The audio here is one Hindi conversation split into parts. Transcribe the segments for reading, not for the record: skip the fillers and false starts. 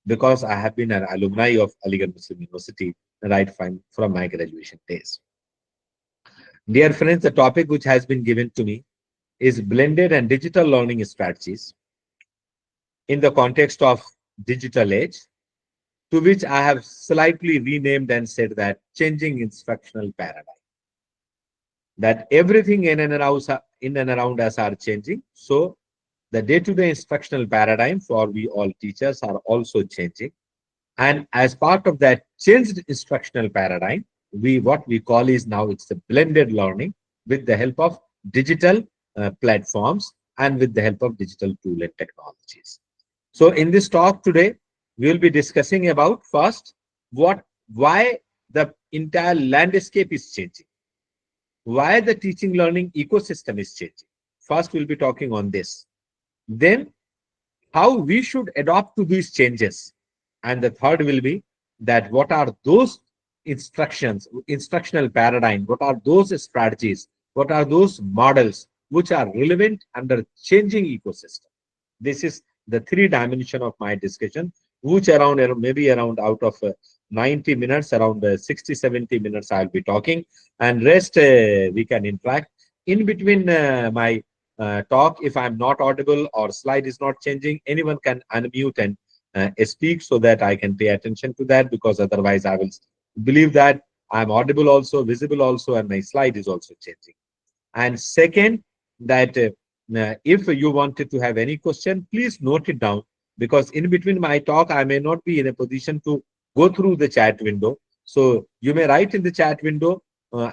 because I have been an alumni of Aligarh Muslim University right from my graduation days. Dear friends, the topic which has been given to me is blended and digital learning strategies in the context of digital age, to which I have slightly renamed and said that changing instructional paradigm. That everything in and around us are changing. So the day-to-day instructional paradigm for we all teachers are also changing. And as part of that changed instructional paradigm, what we call is now it's a blended learning with the help of digital platforms and with the help of digital tool and technologies. So in this talk today, we will be discussing about first why the entire landscape is changing, why the teaching learning ecosystem is changing. First, we'll be talking on this. Then how we should adopt to these changes. And the third will be that what are those instructional paradigm, what are those strategies, what are those models which are relevant under changing ecosystem. This is the three dimension of my discussion, which maybe around out of 90 minutes, around 60, 70 minutes I'll be talking, and rest we can interact. In between my talk, if I'm not audible or slide is not changing, anyone can unmute and speak so that I can pay attention to that, because otherwise I will believe that I'm audible also, visible also, and my slide is also changing. And second, that if you wanted to have any question, please note it down, because in between my talk, I may not be in a position to go through the chat window. So you may write in the chat window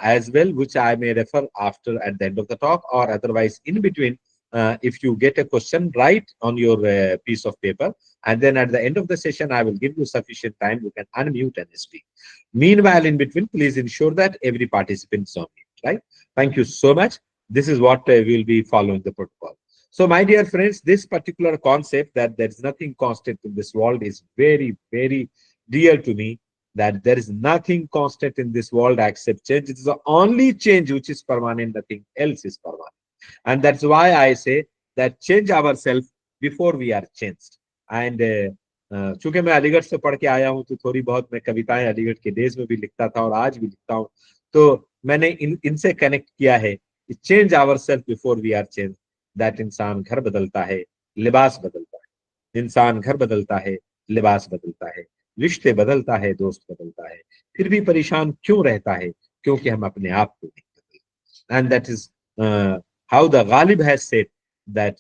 as well, which I may refer after at the end of the talk, or otherwise in between. If you get a question, write on your piece of paper, and then at the end of the session, I will give you sufficient time. You can unmute and speak. Meanwhile, in between, please ensure that every participant is on mute, right? Thank you so much. This is what we'll be following the protocol. So, my dear friends, this particular concept that there is nothing constant in this world is very, very dear to me. That there is nothing constant in this world except change. It is the only change which is permanent. Nothing else is permanent. And that's why I say that change ourselves before we are changed. And चूंकि मैं अलीगढ़ से पढ़ के आया हूं, तो थोड़ी बहुत मैं कविताएं अलीगढ़ के डेज में भी लिखता था और आज भी लिखता हूं, तो मैंने इनसे कनेक्ट किया है। Change our self before we are change. That इंसान घर बदलता है, लिबास बदलता है। इंसान घर बदलता है, लिबास बदलता है, रिश्ते बदलता है, दोस्त बदलता है, फिर भी परेशान क्यों रहता है? क्योंकि हम अपने आप को नहीं बदलते। And that is how the Ghalib has said that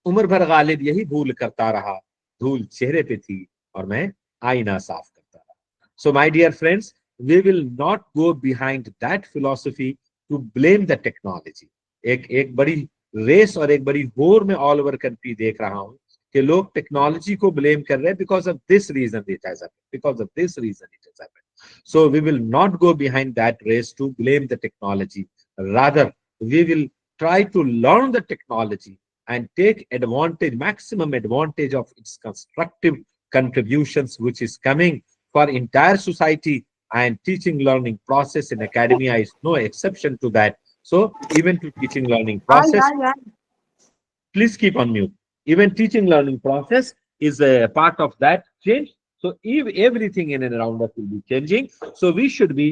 उम्र भर गालिब यही भूल करता रहा, धूल चेहरे पे थी और मैं आईना साफ करता रहा। So my dear friends, we will not go behind that philosophy to blame the technology. एक बड़ी रेस और एक बड़ी होर में ऑल ओवर कंट्री देख रहा हूं कि लोग टेक्नोलॉजी को ब्लेम कर रहे हैं, because of this reason it has happened, because of this reason it has happened. So we will not go behind that race to blame the technology, rather we will try to learn the technology and take advantage, maximum advantage of its constructive contributions, which is coming for entire society. And teaching learning process in academia is no exception to that. So even to teaching learning process, please keep on mute. Even teaching learning process is a part of that change. So if everything in and around us will be changing, so we should be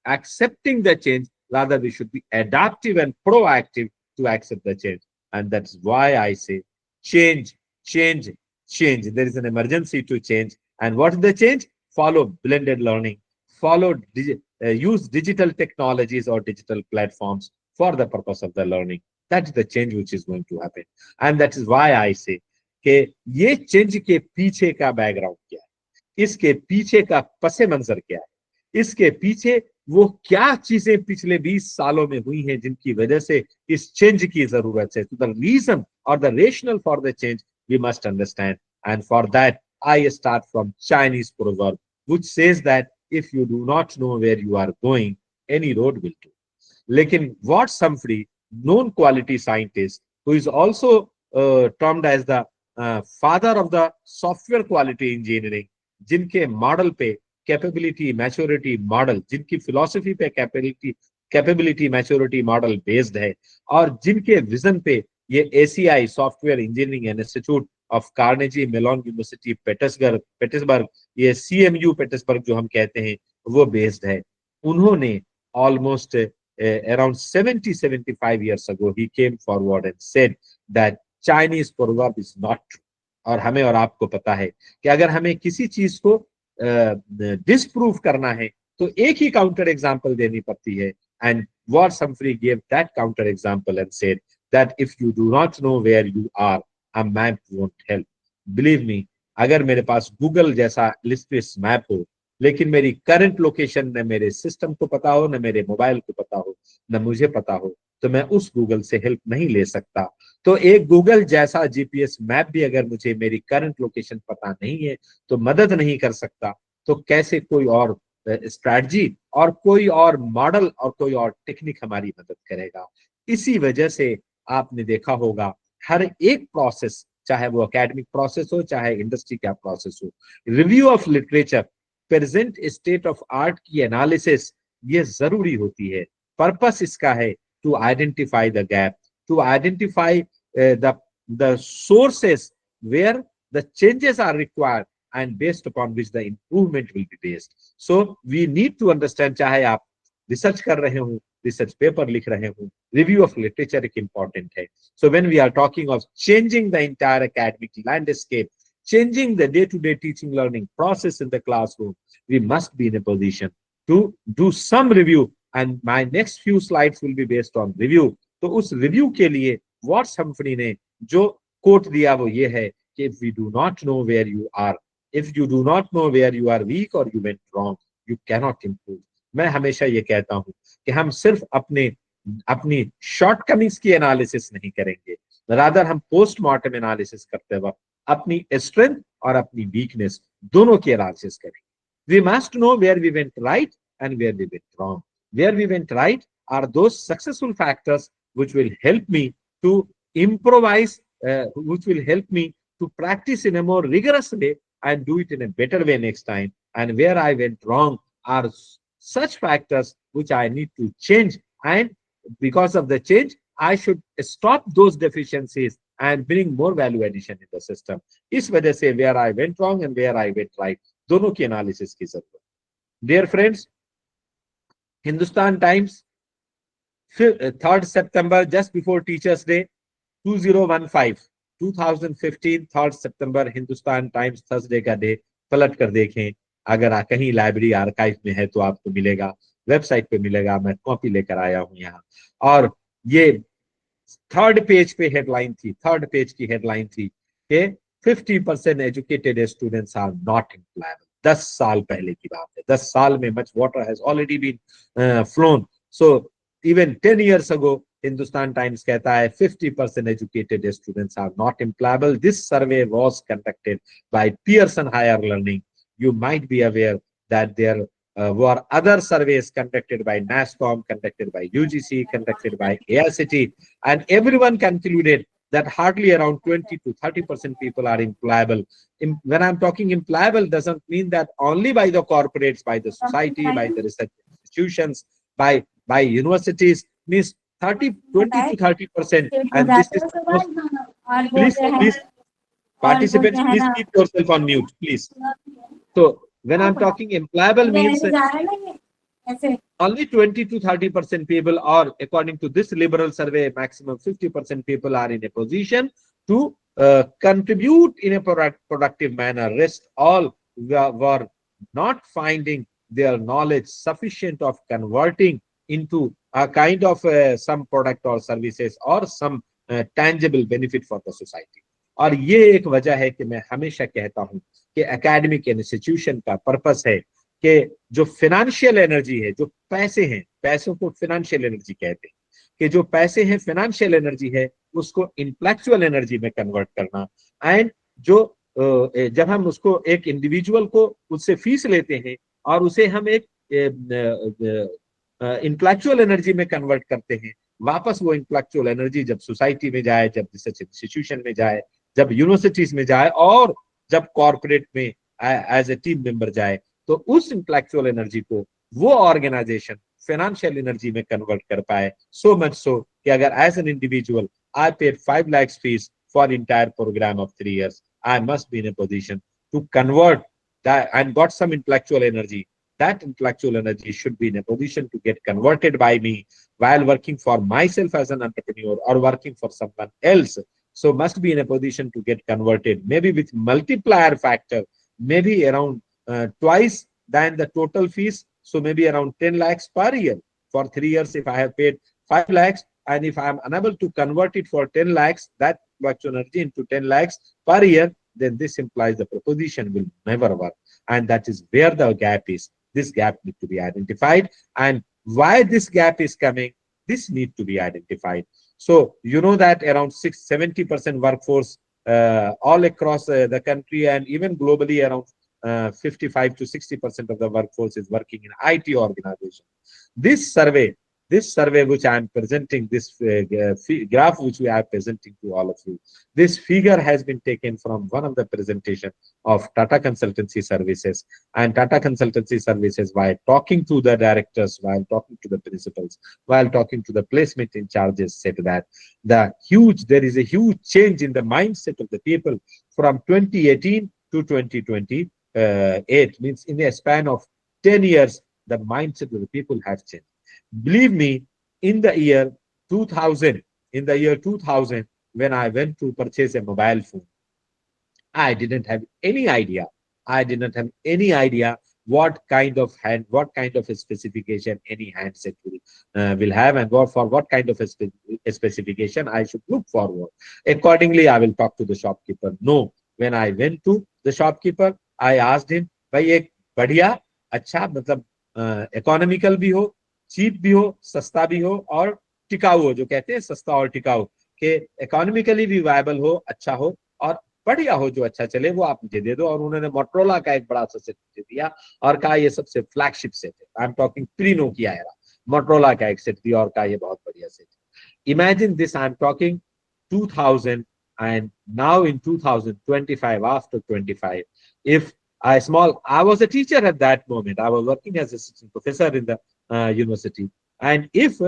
accepting the change. Rather, we should be adaptive and proactive to accept the change. And that's why I say change, change, change. There is an emergency to change. And what is the change? Follow blended learning. Use digital technologies or digital platforms for the purpose of the learning. That's the change which is going to happen. And that is why I say कि ये चेंज के पीछे का बैकग्राउंड क्या है, इसके पीछे का पसे मंजर क्या है, इसके पीछे वो क्या चीजें पिछले 20 सालों में हुई हैं जिनकी वजह से इस चेंज की जरूरत है. द रीजन और the rational for the change we must understand, and for that I start from Chinese proverb which says that if you do not know where you are going, any road will do. लेकिन Watts Humphrey known quality scientist who is also termed as the father of the software quality engineering, जिनके मॉडल पे कैपेबिलिटी मैच्योरिटी मॉडल, जिनकी फिलॉसफी पे कैपेबिलिटी मैच्योरिटी मॉडल बेस्ड है, और जिनके विजन पे ये ACI software engineering institute of Carnegie Mellon University Pittsburgh, ये CMU पेटर्सबर्ग जो हम कहते हैं, वो बेस्ड है। उन्होंने almost around 75 years ago he came forward and said that Chinese proverb is not true। और हमें और आपको पता है कि अगर हमें किसी चीज को डिसप्रूव करना है तो एक ही काउंटर एग्जांपल देनी पड़ती है। And Watts Humphrey gave that counter example and said that if you do not know where you are, a map won't help। Believe me, अगर मेरे पास गूगल जैसा लिस्ट मैप हो लेकिन मेरी करंट लोकेशन न मेरे सिस्टम को पता हो, न मेरे मोबाइल को पता हो, न मुझे पता हो, तो मैं उस गूगल से हेल्प नहीं ले सकता। तो एक गूगल जैसा GPS मैप भी अगर मुझे मेरी करंट लोकेशन पता नहीं है तो मदद नहीं कर सकता, तो कैसे कोई और स्ट्रैटेजी और कोई और मॉडल और कोई और टेक्निक हमारी मदद करेगा। इसी वजह से आपने देखा होगा हर एक प्रोसेस, चाहे वो एकेडमिक प्रोसेस हो चाहे इंडस्ट्री का प्रोसेस हो, review of literature, present state of art की एनालिसिस ये जरूरी होती है। पर्पस इसका है to identify the gap, to identify the sources where the changes are required and based upon which the improvement will be based। So we need to understand, चाहे आप रिसर्च कर रहे हो, रिसर्च पेपर लिख रहे हो, रिव्यू ऑफ लिटरेचर एक इंपॉर्टेंट है। So when we are talking of changing the entire academic landscape, changing the day-to-day teaching learning process in the classroom, we must be in a position to do some review, and my next few slides will be based on review। तो उस रिव्यू के लिए वॉट्स हम्फ्री ने जो कोट दिया वो ये है कि if we do not know where you are, if you do not know where you are weak or you went wrong, you cannot improve। मैं हमेशा ये कहता हूं कि हम सिर्फ अपनी शॉर्टकमिंग्स की एनालिसिस नहीं करेंगे, रादर हम पोस्टमार्टम एनालिसिस करते वक्त अपनी स्ट्रेंथ और अपनी वीकनेस दोनों की एनालिसिस करेंगे। We must know where we went right and where we went wrong. Where we went right are those successful factors which will help me to improvise, which will help me to practice in a more rigorous way and do it in a better way next time। And where I went wrong are such factors which I need to change, and because of the change I should stop those deficiencies and bring more value addition in the system। इस वजह से where I went wrong and where I went right दोनों की एनालिसिस की जरूरत। Dear friends, Hindustan Times 3rd September, just before Teachers Day 2015, 2015 3rd September, Hindustan times Thursday का डे पलट कर देखें। अगर कहीं लाइब्रेरी आर्काइव में है तो आपको मिलेगा, वेबसाइट पे मिलेगा, मैं कॉपी लेकर आया हूं यहाँ। और ये थर्ड पेज पे हेडलाइन थी, थर्ड पेज की हेडलाइन थी कि 50% educated students are not employable. 10 साल पहले की बात है, 10 साल में much water has already been flown. So even 10 years ago, Hindustan Times कहता है 50% educated students are not employable। This survey was conducted by Pearson Higher Learning। You might be aware that there were other surveys conducted by NASSCOM, conducted by UGC, conducted by AICTE, and everyone concluded that hardly around 20 to 30% people are employable। When I'm talking employable, doesn't mean that only by the corporates, by the society, by the research institutions, by universities, means 20 to 30%। and this is please participants, please keep yourself on mute, please। So when I'm talking employable means only 20 to 30% people, or according to this liberal survey, maximum 50% people are in a position to contribute in a productive manner। Rest all were not finding their knowledge sufficient of converting into a kind of some product or services or some tangible benefit for the society। और ये एक वजह है कि मैं हमेशा कहता हूं कि एकेडमिक इंस्टीट्यूशन का पर्पस है कि जो फाइनेंशियल एनर्जी है, जो पैसे हैं, पैसों को फाइनेंशियल एनर्जी कहते हैं, कि जो पैसे हैं फाइनेंशियल एनर्जी है उसको इंटेलेक्चुअल एनर्जी में कन्वर्ट करना। एंड जो जब हम उसको एक इंडिविजुअल को उससे फीस लेते हैं और उसे हम एक इंटेलेक्चुअल एनर्जी में कन्वर्ट करते हैं, वापस वो इंटेलेक्चुअल एनर्जी जब सोसाइटी में जाए, जब रिसर्च इंस्टीट्यूशन में जाए, जब यूनिवर्सिटीज में जाए और जब कॉर्पोरेट में एज ए टीम मेंबर जाए, तो उस इंटेलेक्चुअल एनर्जी को वो ऑर्गेनाइजेशन फाइनेंशियल एनर्जी में कन्वर्ट कर पाए। सो मच सो कि अगर as an individual I paid 5 lakhs fees for entire program of 3 years. I must be in a position to convert that and got some intellectual energy. That intellectual energy should be in a position to get converted by me while working for myself as an entrepreneur or working for someone else. So must be in a position to get converted, maybe with multiplier factor, maybe around twice than the total fees. So maybe around 10 lakhs per year for 3 years. If I have paid 5 lakhs and if I am unable to convert it for 10 lakhs, that virtual energy into 10 lakhs per year, then this implies the proposition will never work. And that is where the gap is. This gap needs to be identified. And why this gap is coming, this need to be identified. So you know that around 70% workforce all across the country and even globally around 55 to 60% of the workforce is working in IT organization. This survey, which I am presenting, this graph which we are presenting to all of you, this figure has been taken from one of the presentation of Tata Consultancy Services. And Tata Consultancy Services, while talking to the directors, while talking to the principals, while talking to the placement in charges, said that there is a huge change in the mindset of the people from 2018 to 2028. Means in a span of 10 years, the mindset of the people has changed. Believe me, in the year 2000, when I went to purchase a mobile phone, I didn't have any idea. I did not have any idea what kind of a specification any handset will have, and what kind of a specification I should look forward. Accordingly, I will talk to the shopkeeper. No, when I went to the shopkeeper, I asked him, भाई एक बढ़िया अच्छा मतलब इकोनॉमिकल भी हो, चीप भी हो, सस्ता भी हो और टिकाऊ हो, जो कहते हैं सस्ता और टिकाऊ, के इकोनॉमिकली भी वायबल हो, अच्छा हो और बढ़िया हो, जो अच्छा चले वो आप मुझे दे दो। और उन्होंने मोटरोला का एक बड़ा सा सेट मुझे दिया और कहा ये सबसे फ्लैगशिप सेट है। I am talking pre Nokia era, Motorola का एक सेट दिया और कहा ये बहुत बढ़िया सेट है। Imagine this, I am talking 2000 and now in 2025, after 25, if I was a teacher at that moment, I was working as assistant professor in the university, and if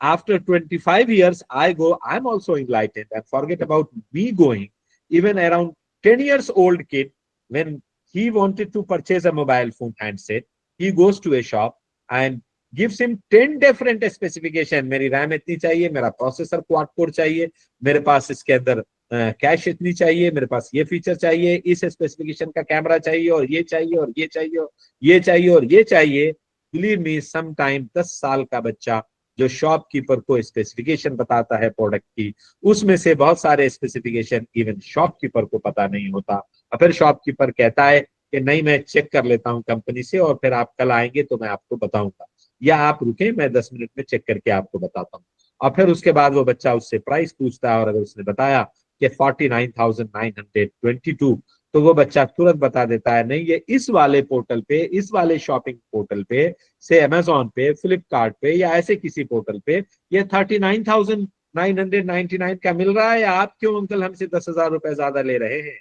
after 25 years I go, I'm also enlightened, and forget about me going, even around 10 years old kid, when he wanted to purchase a mobile phone handset, he goes to a shop and gives him 10 different specification. मेरी रैम इतनी चाहिए, मेरा प्रोसेसर क्वाड कोर चाहिए, मेरे पास इसके अंदर कैश इतनी चाहिए, मेरे पास ये फीचर चाहिए, इस स्पेसिफिकेशन का कैमरा चाहिए और ये चाहिए और ये चाहिए और ये चाहिए और ये चाहिए। बिलीव मी, सम टाइम 10 साल का बच्चा जो शॉपकीपर को स्पेसिफिकेशन बताता है प्रोडक्ट की, उसमें से बहुत सारे स्पेसिफिकेशन इवन शॉपकीपर को पता नहीं होता। और फिर शॉपकीपर कहता है कि नहीं, मैं चेक कर लेता हूँ कंपनी से और फिर आप कल आएंगे तो मैं आपको बताऊंगा, या आप रुके, मैं 10 मिनट में चेक करके आपको बताता हूँ। और फिर उसके बाद वो बच्चा उससे प्राइस पूछता है और अगर उसने बताया कि 49,922, तो वो बच्चा तुरंत बता देता है नहीं, ये इस वाले पोर्टल पे, इस वाले शॉपिंग पोर्टल पे, से अमेजोन पे, फ्लिपकार्ट पे या ऐसे किसी पोर्टल पे ये 39,999 का मिल रहा है, या आप क्यों अंकल हमसे 10,000 रुपए ज्यादा ले रहे हैं।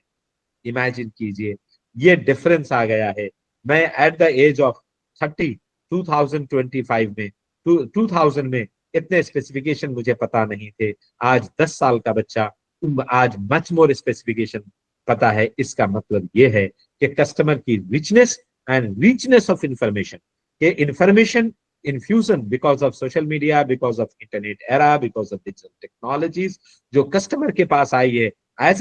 इमेजिन कीजिए, ये डिफरेंस आ गया है। मैं एट द एज ऑफ 30, 2025 में 2000 में इतने स्पेसिफिकेशन मुझे पता नहीं थे। आज 10 साल का बच्चा आज मच मोर स्पेसिफिकेशन पता है। इसका मतलब ये है कि कस्टमर की richness of information, के information infusion because of social media, because of internet era, because of digital technologies, जो कस्टमर के पास आई है, as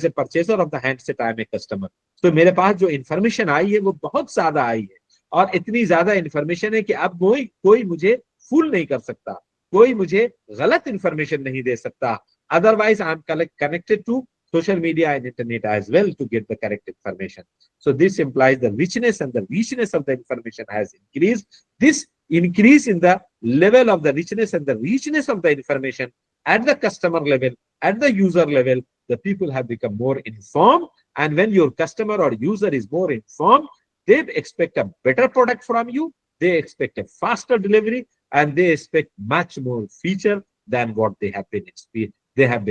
a purchaser of the handset I am a customer, तो मेरे पास जो इंफॉर्मेशन आई है वो बहुत ज्यादा आई है, और इतनी ज्यादा इंफॉर्मेशन है कि अब कोई मुझे फूल नहीं कर सकता, कोई मुझे गलत इंफॉर्मेशन नहीं दे सकता। Otherwise, I am connected to social media and internet as well to get the correct information. So this implies the richness and the richness of the information has increased. This increase in the level of the richness and the richness of the information at the customer level, at the user level, the people have become more informed. And when your customer or user is more informed, they expect a better product from you, they expect a faster delivery, and they expect much more feature than what they have been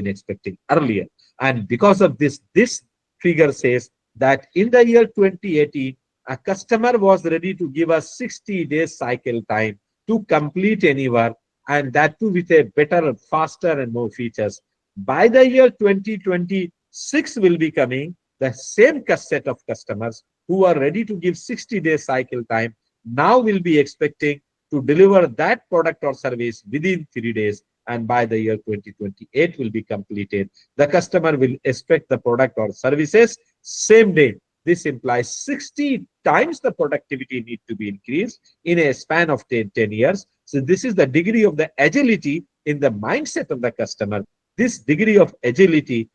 expecting earlier. And because of this figure says that in the year 2018, a customer was ready to give us 60 days cycle time to complete any work, and that too with a better, faster and more features. By the year 2026 will be coming, the same set of customers who are ready to give 60-day cycle time now will be expecting to deliver that product or service within 3 days. And by the year 2028 will be completed, the customer will expect the product or services same day. This implies 60 times the productivity need to be increased in a span of 10 years. So this is the degree of the agility in the mindset of the customer. This degree of agility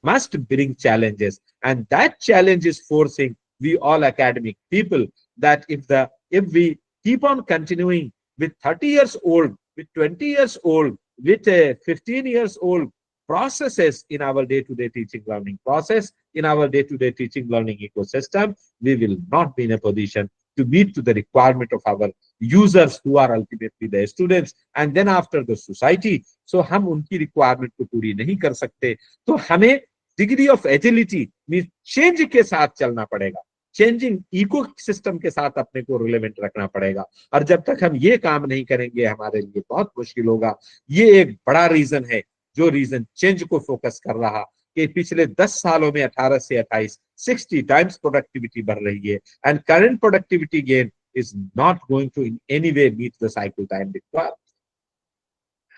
must bring challenges, and that challenge is forcing we all academic people that if we keep on continuing with 30 years old, with 20 years old, with 15 years old processes in our day-to-day teaching learning process, in our day-to-day teaching learning ecosystem, we will not be in a position to meet to the requirement of our users who are ultimately the students and then after the society. So हम उनकी requirement को पूरी नहीं कर सकते, तो हमें degree of agility mean change के साथ चलना पड़ेगा, चेंजिंग इको सिस्टम के साथ अपने को रिलेवेंट रखना पड़ेगा। और जब तक हम ये काम नहीं करेंगे हमारे लिए बहुत मुश्किल होगा। ये एक बड़ा रीजन है, जो रीजन चेंज को फोकस कर रहा कि पिछले 10 सालों में 18 से 28 60 टाइम्स प्रोडक्टिविटी बढ़ रही है, and current productivity gain is not going to in any way meet the cycle time required.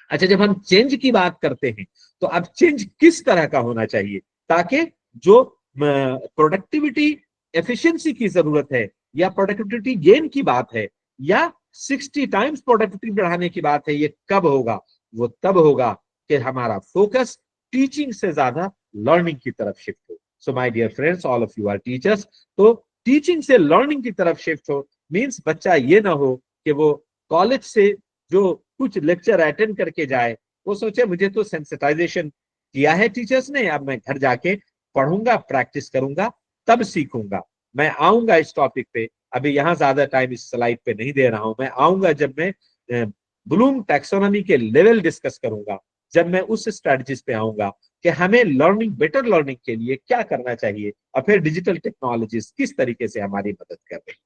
अच्छा, जब हम चेंज की बात करते हैं तो अब चेंज किस तरह का होना चाहिए ताकि जो प्रोडक्टिविटी एफिशिएंसी की जरूरत है या प्रोडक्टिविटी गेन की बात है या 60 टाइम्स प्रोडक्टिविटी बढ़ाने की बात है, ये कब होगा? वो तब होगा कि हमारा फोकस टीचिंग से ज्यादा लर्निंग की तरफ शिफ्ट हो। So my dear friends, all of you are teachers, तो टीचिंग से लर्निंग की तरफ शिफ्ट हो मींस बच्चा ये ना हो कि वो कॉलेज से जो कुछ लेक्चर अटेंड करके जाए वो सोचे मुझे तो सेंसिटाइजेशन किया है टीचर्स ने, अब मैं घर जाके पढ़ूंगा, प्रैक्टिस करूंगा, तब सीखूंगा। मैं आऊंगा इस टॉपिक पे, अभी यहाँ ज्यादा टाइम इस स्लाइड पे नहीं दे रहा हूं। मैं आऊंगा जब मैं ब्लूम टैक्सोनॉमी के लेवल डिस्कस करूंगा, जब मैं उस स्ट्रेटजीज पे आऊंगा कि हमें लर्निंग, बेटर लर्निंग के लिए क्या करना चाहिए और फिर डिजिटल टेक्नोलॉजीज किस तरीके से हमारी मदद कर रही है।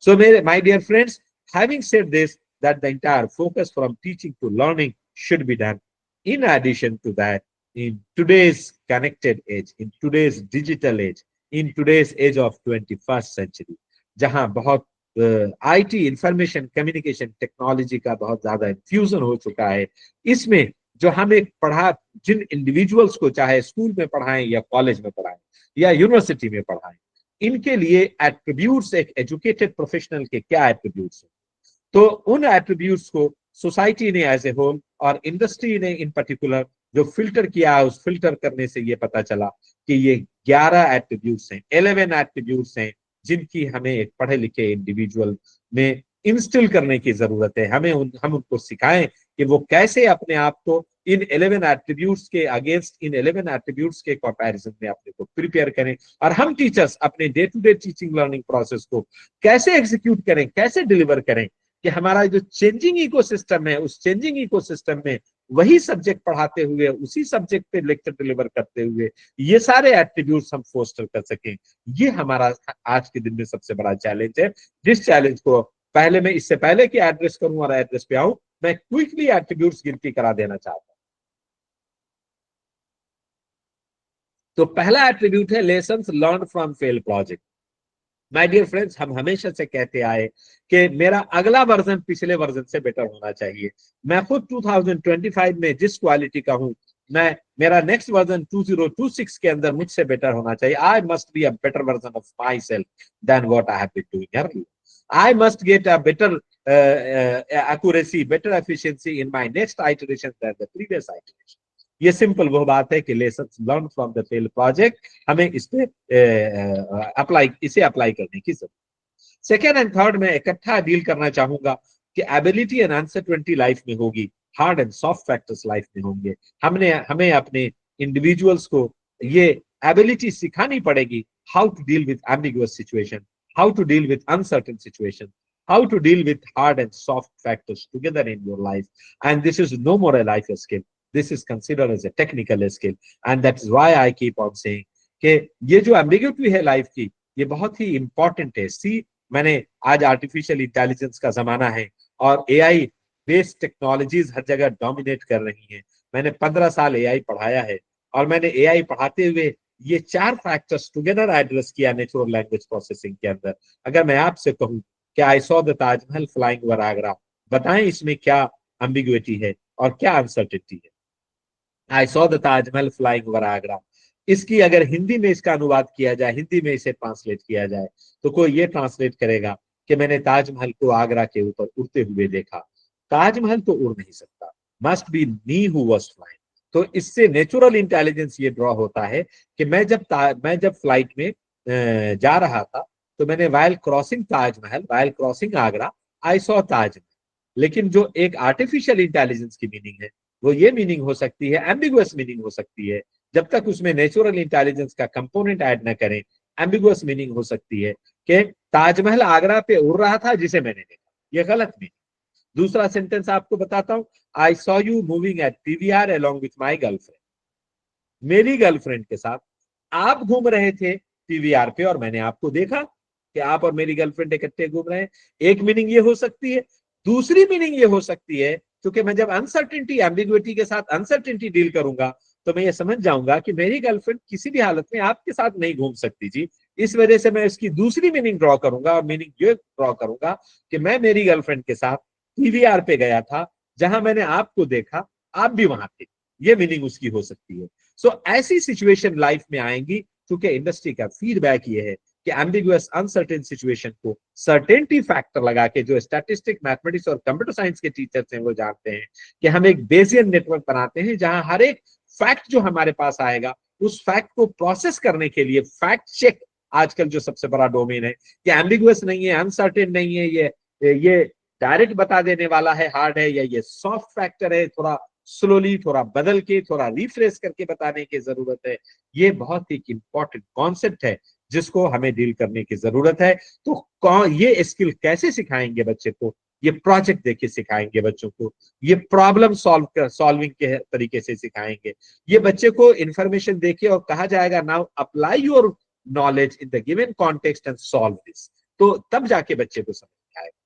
So, my dear friends, having said this, that the entire focus from teaching to learning should be done. In addition to that, in today's connected age, in today's digital age, in today's age of 21st century, जहां बहुत आईटी इंफॉर्मेशन कम्युनिकेशन टेक्नोलॉजी का बहुत ज्यादा इन्फ्यूजन हो चुका है, इसमें जो हमें पढ़ा, जिन इंडिविजुअल्स को चाहे स्कूल में पढ़ाएं या कॉलेज में पढ़ाएं या यूनिवर्सिटी में पढ़ाएं, इनके लिए एट्रीब्यूट्स, एक एजुकेटेड प्रोफेशनल के क्या एट्रीब्यूट्स हैं, तो उन एट्रीब्यूट्स को सोसाइटी ने एज ए होल और इंडस्ट्री ने इन पर्टिकुलर जो फिल्टर किया, उस फिल्टर करने से ये पता चला कि ये 11 एट्रीब्यूट्स हैं, 11 एट्रीब्यूट्स हैं जिनकी हमें एक पढ़े लिखे इंडिविजुअल में इंस्टिल करने की जरूरत है। हम उनको सिखाएं कि वो कैसे अपने आप को इन 11 एट्रीब्यूट्स के अगेंस्ट, इन 11 एट्रीब्यूट्स के कंपैरिजन में अपने को प्रिपेयर करें, और हम टीचर्स अपने day to day teaching learning process को कैसे एग्जीक्यूट करें, कैसे डिलीवर करें कि हमारा जो चेंजिंग इकोसिस्टम है, उस चेंजिंग इकोसिस्टम में वही सब्जेक्ट पढ़ाते हुए, उसी सब्जेक्ट पे लेक्चर डिलीवर करते हुए ये सारे एट्रीब्यूट्स हम फोस्टर कर सकें। ये हमारा आज के दिन में सबसे बड़ा चैलेंज है, जिस चैलेंज को पहले मैं, इससे पहले कि एड्रेस करूं और एड्रेस पे आऊं, मैं क्विकली एट्रीब्यूट्स गिनती करा देना चाहता हूं। तो पहला एट्रीब्यूट है lessons learn from fail project. My dear friends, हम हमेशा से कहते आए कि मेरा अगला वर्जन पिछले वर्जन से बेटर होना चाहिए। मैं खुद 2025 में जिस क्वालिटी का हूं, मेरा नेक्स्ट वर्जन 2026 के अंदर मुझसे बेटर होना चाहिए। I must be a better version of my self than what I have been doing earlier. I must get a better accuracy, better efficiency in my next iteration than the previous iteration. ये सिंपल वो बात है कि lessons learn from the fail project, हमें इस पे इसे अप्लाई करने की जरूरत। सेकेंड एंड थर्ड में इकट्ठा डील करना चाहूंगा कि एबिलिटी एंड अनसर्टेनिटी लाइफ में होगी, hard and soft factors life में होंगे। हमें अपने इंडिविजुअल्स को ये एबिलिटी सिखानी पड़ेगी, how to deal with ambiguous situation, how to deal with uncertain situation, how to deal with hard and soft factors together in your life. And this is no more a life skill. This is considered as a technical skill. And that is why I keep on saying कि ये जो ambiguity है लाइफ की, ये बहुत ही इंपॉर्टेंट है। मैंने आज आर्टिफिशियल इंटेलिजेंस का जमाना है और एआई बेस्ड टेक्नोलॉजीज हर जगह डोमिनेट कर रही हैं। मैंने 15 साल एआई पढ़ाया है और मैंने एआई पढ़ाते हुए ये 4 फैक्टर्स टुगेदर एड्रेस किया नेचुरल लैंग्वेज प्रोसेसिंग के अंदर। अगर मैं आपसे कहूं कि I saw the Taj Mahal flying over Agra, बताएं इसमें क्या एम्बिग्युइटी है और क्या अनसर्टेनिटी है। I saw the Taj Mahal flying over Agra, इसकी अगर हिंदी में इसका अनुवाद किया जाए, हिंदी में इसे ट्रांसलेट किया जाए, तो कोई ये ट्रांसलेट करेगा कि मैंने ताजमहल को आगरा के ऊपर उड़ते हुए देखा। ताजमहल तो उड़ नहीं सकता, must be me who was flying. तो इससे नेचुरल इंटेलिजेंस ये ड्रॉ होता है कि मैं जब फ्लाइट में जा रहा था, तो मैंने while crossing Taj Mahal, while crossing Agra, I saw Taj Mahal. लेकिन जो एक आर्टिफिशियल इंटेलिजेंस की मीनिंग है, वो ये मीनिंग हो सकती है, एम्बिगुअस मीनिंग हो सकती है। जब तक उसमें नेचुरल इंटेलिजेंस का कंपोनेंट ऐड न करें, एम्बिगुअस मीनिंग हो सकती है कि ताजमहल आगरा पे उड़ रहा था जिसे मैंने देखा, ये गलत मीनिंग। दूसरा सेंटेंस आपको बताता हूं, I saw you moving at PVR along with my girlfriend, मेरी गर्लफ्रेंड के साथ आप घूम रहे थे पीवीआर पे और मैंने आपको देखा कि आप और मेरी गर्लफ्रेंड इकट्ठे घूम रहे हैं। एक मीनिंग ये हो सकती है। दूसरी मीनिंग ये हो सकती है, क्योंकि मैं जब अनसर्टेनिटी एम्बिग्युइटी के साथ अनसर्टेनिटी डील करूंगा, तो मैं ये समझ जाऊंगा कि मेरी गर्लफ्रेंड किसी भी हालत में आपके साथ नहीं घूम सकती जी। इस वजह से मैं इसकी दूसरी मीनिंग ड्रॉ करूंगा, और मीनिंग ये ड्रॉ करूंगा कि मैं मेरी गर्लफ्रेंड के साथ पीवीआर पे गया था, जहां मैंने आपको देखा, आप भी वहां थे। ये मीनिंग उसकी हो सकती है। सो ऐसी सिचुएशन लाइफ में आएंगी, क्योंकि इंडस्ट्री का फीडबैक ये है कि एम्बिगुअस अनसर्टेन सिचुएशन को सर्टेनिटी फैक्टर लगा के, जो स्टैटिस्टिक, मैथमेटिक्स और कंप्यूटर साइंस के टीचर्स हैं वो जानते हैं कि हम एक बेसियन नेटवर्क बनाते हैं, जहां हर एक फैक्ट जो हमारे पास आएगा, उस फैक्ट को प्रोसेस करने के लिए फैक्ट चेक आजकल जो सबसे बड़ा डोमेन है, कि एम्बिगुअस नहीं है, अनसर्टेन नहीं है, ये डायरेक्ट बता देने वाला है, हार्ड है, या ये सॉफ्ट फैक्टर है, थोड़ा स्लोली, थोड़ा बदल के, थोड़ा रिफ्रेश करके बताने की जरूरत है। ये बहुत ही इंपॉर्टेंट कॉन्सेप्ट है जिसको हमें डील करने की जरूरत है। तो ये स्किल कैसे सिखाएंगे बच्चे को? ये प्रोजेक्ट देके सिखाएंगे बच्चों को, ये प्रॉब्लम सॉल्विंग के तरीके से सिखाएंगे। ये बच्चे को इंफॉर्मेशन देके और कहा जाएगा, now apply your knowledge in the given context and solve this, तो तब जाके बच्चे को समझ आएगा।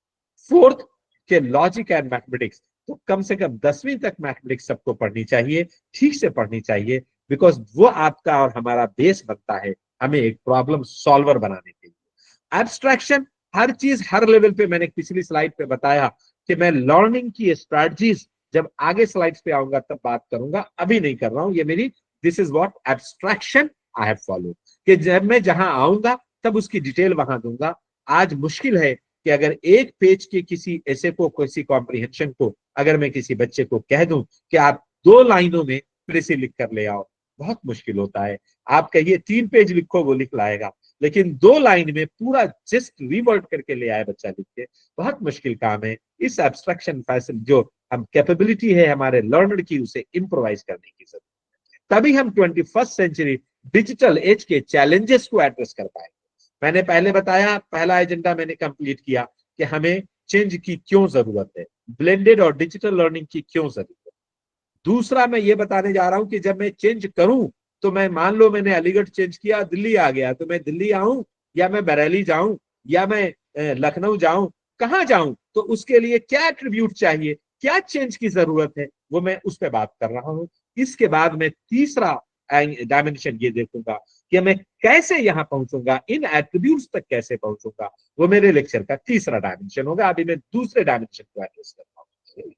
फोर्थ, के लॉजिक एंड मैथमेटिक्स, तो कम से कम 10वीं तक मैथमेटिक्स सबको पढ़नी चाहिए, ठीक से पढ़नी चाहिए, बिकॉज वो आपका और हमारा बेस बनता है हमें एक प्रॉब्लम सॉल्वर बनाने के लिए। एब्स्ट्रैक्शन, हर चीज हर लेवल पे, मैंने पिछली स्लाइड पे बताया कि मैं लर्निंग की स्ट्रैटेजीज जब आगे स्लाइड्स पे आऊंगा तब बात करूंगा, अभी नहीं कर रहा हूं। ये मेरी this is what abstraction I have follow, कि जब मैं जहां आऊंगा तब उसकी डिटेल वहां दूंगा। आज मुश्किल है कि अगर एक पेज के किसी ऐसे को, किसी कॉम्प्रिहेंशन को अगर मैं किसी बच्चे को कह दूं कि आप 2 लाइनों में फिर से लिख कर ले आओ, बहुत मुश्किल होता है। आप कहिए 3 पेज लिखो, वो लिख लाएगा, लेकिन 2 लाइन में पूरा जस्ट रिवर्ट करके ले आए बच्चा लिख के, बहुत मुश्किल काम है। इस एब्स्ट्रक्शन फैसल जो हम कैपेबिलिटी है हमारे लर्नर की, उसे इम्प्रोवाइज करने की जरूरत है। तभी हम 21st सेंचुरी डिजिटल एज के चैलेंजेस को एड्रेस कर पाएंगे। मैंने पहले बताया, पहला एजेंडा मैंने कंप्लीट किया कि हमें चेंज की क्यों जरूरत है, ब्लेंडेड और डिजिटल लर्निंग की क्यों जरूरत है। दूसरा मैं ये बताने जा रहा हूं कि जब मैं चेंज करूं, तो मैं मान लो मैंने अलीगढ़ चेंज किया, दिल्ली आ गया, तो मैं दिल्ली आऊं या मैं बरेली जाऊं या मैं लखनऊ जाऊं, कहां जाऊं, तो उसके लिए क्या एट्रीब्यूट चाहिए, क्या चेंज की जरूरत है, वो मैं उस पर बात कर रहा हूं। इसके बाद मैं तीसरा डायमेंशन ये देखूंगा कि मैं कैसे यहां पहुंचूंगा, इन एट्रीब्यूट्स तक कैसे पहुंचूंगा, वो मेरे लेक्चर का तीसरा डायमेंशन होगा। अभी मैं दूसरे डायमेंशन को एड्रेस करता हूं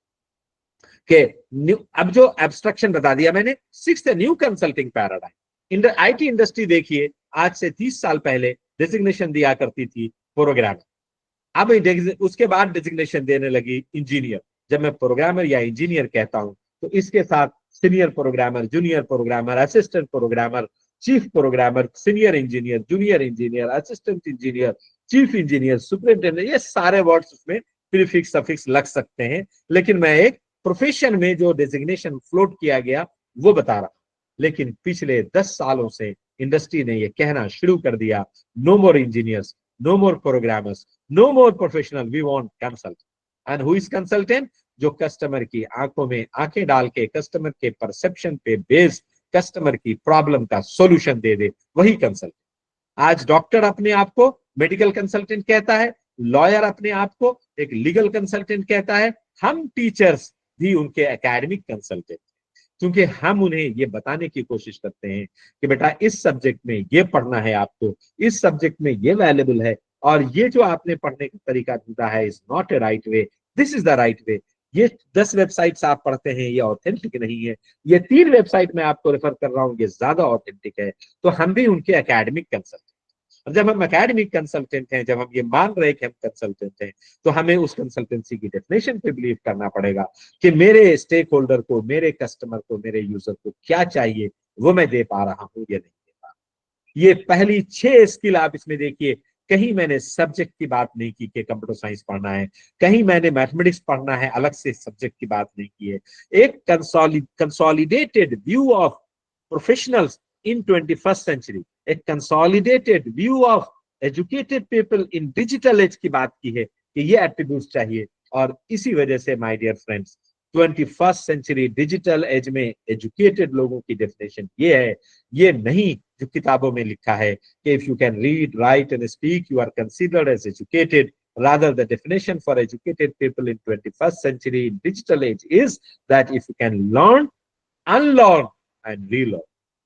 कि अब जो एब्स्ट्रक्शन बता दिया मैंने, sixth new consulting paradigm. IT industry देखिए, आज से 30 साल पहले डिजिग्नेशन दिया करती थी प्रोग्रामर, अब उसके बाद डिजिग्नेशन देने लगी इंजीनियर। जब मैं प्रोग्रामर या इंजीनियर कहता हूं, तो इसके साथ senior programmer, junior programmer, assistant programmer, chief programmer, senior engineer, junior engineer, assistant engineer, chief engineer, superintendent, ये सारे वर्ड्स उसमें प्रीफिक्स सफिक्स लग सकते हैं, लेकिन मैं एक प्रोफेशन में जो डेजिग्नेशन फ्लोट किया गया वो बता रहा हूं। लेकिन पिछले 10 सालों से इंडस्ट्री ने ये कहना शुरू कर दिया, no more engineers, no more programmers, no more professional, we want consultant. And who is consultant? जो कस्टमर की आंखों में आंखें डाल के, कस्टमर के परसेप्शन पे बेस्ड कस्टमर की प्रॉब्लम का सॉल्यूशन दे दे, वही कंसल्टेंट। आज डॉक्टर अपने आप को मेडिकल कंसल्टेंट कहता है, लॉयर अपने आप को एक लीगल कंसल्टेंट कहता है, हम टीचर्स भी उनके एकेडमिक कंसल्टेंट। क्योंकि हम उन्हें ये बताने की कोशिश करते हैं कि बेटा इस सब्जेक्ट में ये पढ़ना है आपको, इस सब्जेक्ट में ये वैल्यूबल है, और ये जो आपने पढ़ने का तरीका ढूंढा है is not a right way, this is the right way. ये 10 वेबसाइट्स आप पढ़ते हैं ये ऑथेंटिक नहीं है, ये 3 वेबसाइट मैं आपको रेफर कर रहा हूँ ये ज्यादा ऑथेंटिक है। तो हम भी उनके एकेडमिक कंसल्टेंट, और जब हम एकेडमिक कंसल्टेंट हैं, जब हम ये मान रहे हैं कि हम कंसल्टेंट हैं, तो हमें उस कंसल्टेंसी की डेफिनेशन पे बिलीव करना पड़ेगा कि मेरे स्टेक होल्डर को, मेरे कस्टमर को, मेरे यूजर को क्या चाहिए वो मैं दे पा रहा हूं या नहीं दे पा रहा। ये पहली 6 स्किल आप इसमें देखिए। कहीं मैंने सब्जेक्ट की बात नहीं की कि कंप्यूटर साइंस पढ़ना है, कहीं मैंने मैथमेटिक्स पढ़ना है अलग से सब्जेक्ट की बात नहीं की है। एक consolidated view of professionals in 21st century, a consolidated view of educated people in digital age की बात की है कि ये एट्रीब्यूट्स चाहिए। और इसी वजह से my dear friends 21st century digital age में एजुकेटेड लोगों की डेफिनेशन ये है, ये नहीं जो किताबों में लिखा है कि if you can read write and speak you are considered as educated. Rather, the definition for educated people in 21st century digital age is that if you can learn, unlearn and relearn।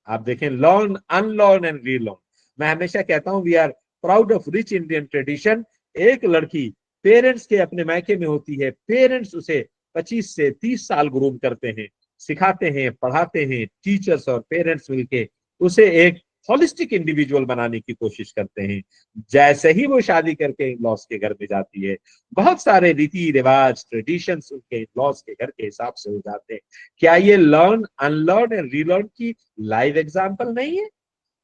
आप देखें, लर्न, अनलर्न एंड रीलर्न। मैं हमेशा कहता हूं we are proud of rich Indian tradition. एक लड़की पेरेंट्स के अपने मायके में होती है, पेरेंट्स उसे 25 से 30 साल ग्रूम करते हैं, सिखाते हैं, पढ़ाते हैं, टीचर्स और पेरेंट्स मिलके उसे एक होलिस्टिक इंडिविजुअल बनाने की कोशिश करते हैं। जैसे ही वो शादी करके इन लॉस के घर में जाती है, बहुत सारे रीति रिवाज ट्रेडिशंस उनके इन लॉस के घर के हिसाब से हो जाते हैं। क्या ये लर्न, अनलर्न एंड रीलर्न की लाइव एग्जाम्पल नहीं है?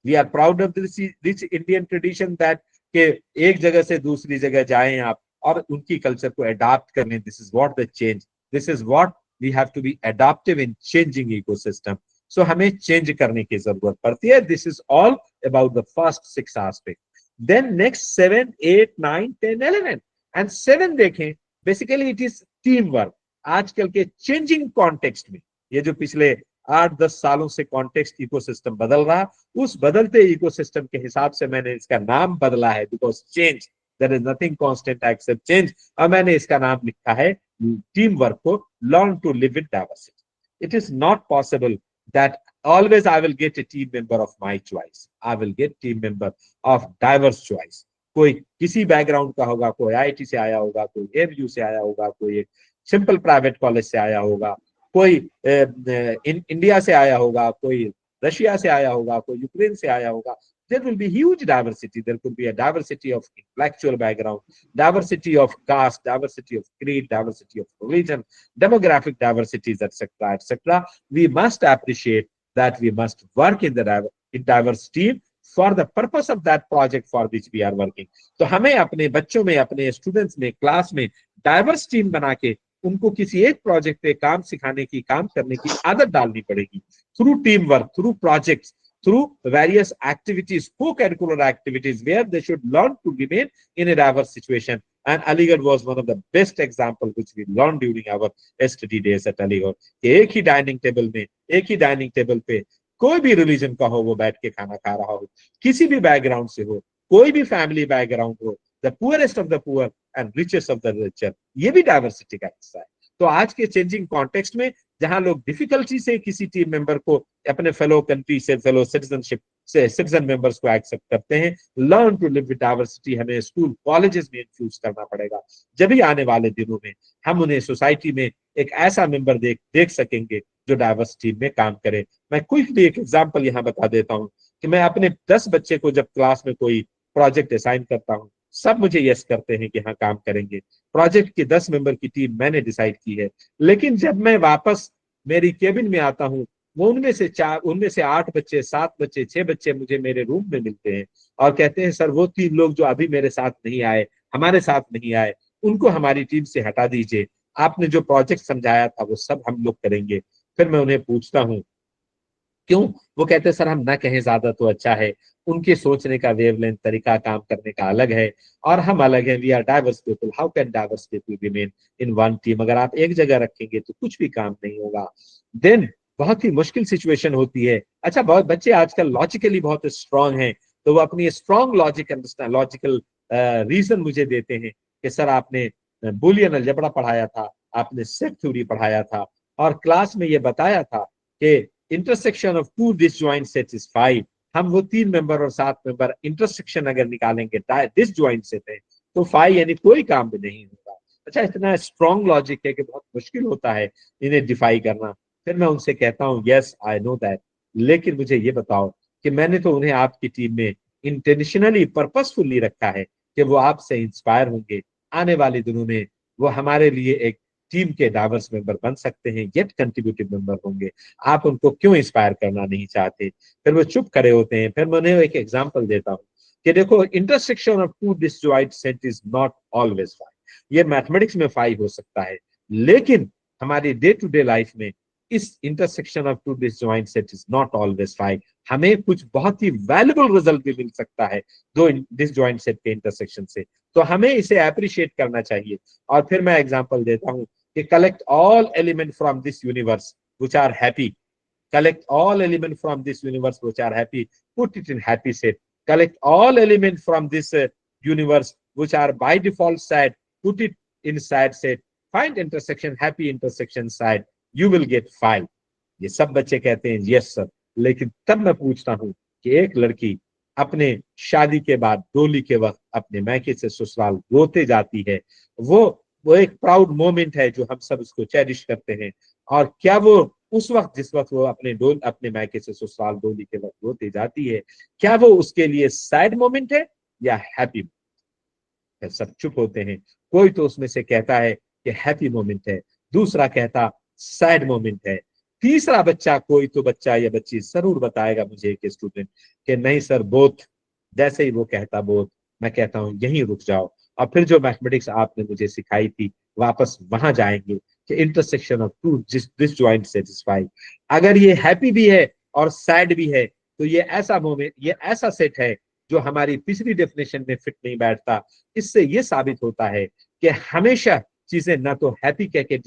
We are proud of this rich Indian tradition that के एक जगह से दूसरी जगह जाएं आप और उनकी कल्चर को अडॉप्ट करें। This is what the change, this is what we have to be adoptive in changing ecosystem. So हमें चेंज करने की जरूरत पड़ती है। This is all about the first 6 aspect. Then next 7, 8, 9, 10, 11 and 7 देखें, basically it is team work. आजकल के चेंजिंग कॉन्टेक्स्ट में, ये जो पिछले 8-10 सालों से कॉन्टेक्स्ट इकोसिस्टम बदल रहा, उस बदलते इकोसिस्टम के हिसाब से मैंने इसका नाम बदला है, because change, there is nothing constant except change. और मैंने इसका नाम लिखा है टीम वर्क को, learn to live with diversity. It is not possible that always I will get a team member of my choice. I will get team member of diverse choice. कोई किसी बैकग्राउंड का होगा, कोई आईआईटी से आया होगा, कोई एबीयू से आया होगा, कोई एक सिंपल प्राइवेट कॉलेज से आया होगा, कोई इंडिया से आया होगा, कोई रशिया से आया होगा, कोई यूक्रेन से आया होगा। There will be huge diversity. There could be a diversity of intellectual background, diversity of caste, diversity of creed, diversity of religion, demographic diversities, etc., etc. We must appreciate that we must work in the diverse team for the purpose of that project for which we are working. तो हमें अपने बच्चों में, अपने स्टूडेंट्स में, क्लास में डाइवर्स टीम बना के उनको किसी एक प्रोजेक्ट पे काम सिखाने की, काम करने की आदत डालनी पड़ेगी through team work, through projects, through various activities, co-curricular activities, where they should learn to remain in a diverse situation. And Aligarh was one of the best examples which we learned during our study days at Aligarh. एक ही डाइनिंग टेबल में, एक ही डाइनिंग टेबल पे कोई भी रिलीजन का हो वो बैठ के खाना खा रहा हो, किसी भी बैकग्राउंड से हो, कोई भी फैमिली बैकग्राउंड हो, the poorest of the poor and richest of the richer, ये भी डाइवर्सिटी का हिस्सा है। तो आज के चेंजिंग कॉन्टेक्स्ट में जहां लोग डिफिकल्टी से किसी टीम मेंबर को अपने फेलो कंट्री से, फेलो सिटीजनशिप से, सिटीजन मेंबर्स को एक्सेप्ट करते हैं, learn to live with diversity हमें स्कूल कॉलेजेस में इन्फ्यूज करना पड़ेगा। जब भी आने वाले दिनों में हम उन्हें सोसाइटी में एक ऐसा मेंबर देख सकेंगे जो डाइवर्स टीम में काम करे। मैं क्विकली एक एग्जांपल यहाँ बता देता हूँ कि मैं अपने 10 बच्चे को जब क्लास में कोई प्रोजेक्ट असाइन करता हूँ, सब मुझे यस करते हैं कि हाँ काम करेंगे। प्रोजेक्ट की 10 मेंबर की टीम मैंने डिसाइड की है, लेकिन जब मैं वापस मेरी केबिन में आता हूँ, वो उनमें से 8 बच्चे, 7 बच्चे, 6 बच्चे मुझे मेरे रूम में मिलते हैं और कहते हैं सर वो 3 लोग जो अभी मेरे साथ नहीं आए, हमारे साथ नहीं आए, उनको हमारी टीम से हटा दीजिए, आपने जो प्रोजेक्ट समझाया था वो सब हम लोग करेंगे। फिर मैं उन्हें पूछता हूँ क्यों? वो कहते हैं सर हम ना कहें ज्यादा तो अच्छा है, उनके सोचने का वेवलेंथ, तरीका काम करने का अलग है और हम अलग हैं। We are diverse people, how can diverse people remain in one team? अगर आप एक जगह रखेंगे तो कुछ भी काम नहीं होगा। देन बहुत ही मुश्किल सिचुएशन होती है। अच्छा, बहुत बच्चे आजकल लॉजिकली बहुत स्ट्रांग हैं, तो वो अपनी स्ट्रांग लॉजिकल रीजन मुझे देते हैं कि सर आपने बुलियन अलजेब्रा पढ़ाया था, आपने सेट थ्योरी पढ़ाया था और क्लास में ये बताया था कि intersection of two disjoint sets is 5, हम वो 3 मेंबर और 7 मेंबर इंटरसेक्शन अगर निकालेंगे डिसजॉइंट सेट है तो 5 यानी कोई काम भी नहीं होगा। अच्छा, इतना स्ट्रॉन्ग लॉजिक है कि बहुत मुश्किल होता है इन्हें डिफाई करना। फिर मैं उनसे कहता हूँ यस आई नो दैट, लेकिन मुझे ये बताओ कि मैंने तो उन्हें आपकी टीम में इंटेंशनली पर्पसफुली रखा है कि वो आपसे इंस्पायर होंगे, आने वाले दिनों में वो हमारे लिए एक टीम के डाइवर्स मेंबर बन सकते हैं, येट कंट्रीब्यूटिव मेंबर होंगे। आप उनको क्यों इंस्पायर करना नहीं चाहते? फिर वो चुप खड़े होते हैं। फिर मैं उन्हें एक एग्जांपल देता हूँ कि देखो, intersection of two disjoint set is not always 5। ये मैथमेटिक्स में 5 हो सकता है, लेकिन हमारी डे टू डे लाइफ में इस intersection of two disjoint set is not always 5। हमें कुछ बहुत ही वैल्यूबल रिजल्ट भी मिल सकता है दो डिसजॉइंट सेट के इंटरसेक्शन से, तो हमें इसे अप्रिशिएट करना चाहिए। और फिर मैं एग्जांपल देता हूँ कि collect all element from this universe which are happy, collect all elements from this universe which are happy, put it in happy set. Collect all elements from this universe which are by default sad, put it in sad set. Find intersection, happy intersection side, you will get 5। ये सब बच्चे कहते हैं यस सर, लेकिन तब मैं पूछता हूँ कि एक लड़की अपने शादी के बाद डोली के वक्त अपने मैके से ससुराल रोते जाती है, वो एक प्राउड मोमेंट है जो हम सब उसको चेरिश करते हैं। और क्या वो उस वक्त जिस वक्त वो अपने मायके से ससुराल डोली के वक्त रोते जाती है, क्या वो उसके लिए सैड मोमेंट है या हैप्पी? सब चुप होते हैं। कोई तो उसमें से कहता है कि हैप्पी मोमेंट है, दूसरा कहता सैड मोमेंट है, तीसरा बच्चा, कोई तो बच्चा या बच्ची जरूर बताएगा मुझे एक स्टूडेंट कि नहीं सर बोथ। जैसे ही वो कहता बोथ, मैं कहता हूँ यहीं रुक जाओ, और फिर जो मैथमेटिक्स आपने मुझे सिखाई थी वापस वहां जाएंगे कि intersection of two disjoint sets is five. अगर ये हैप्पी भी है और सैड भी है तो ये ऐसा मोमेंट, ये ऐसा सेट है जो हमारी पिछली डेफिनेशन में फिट नहीं बैठता। इससे ये साबित होता है कि हमेशा चीजें ना तो हैप्पी कह के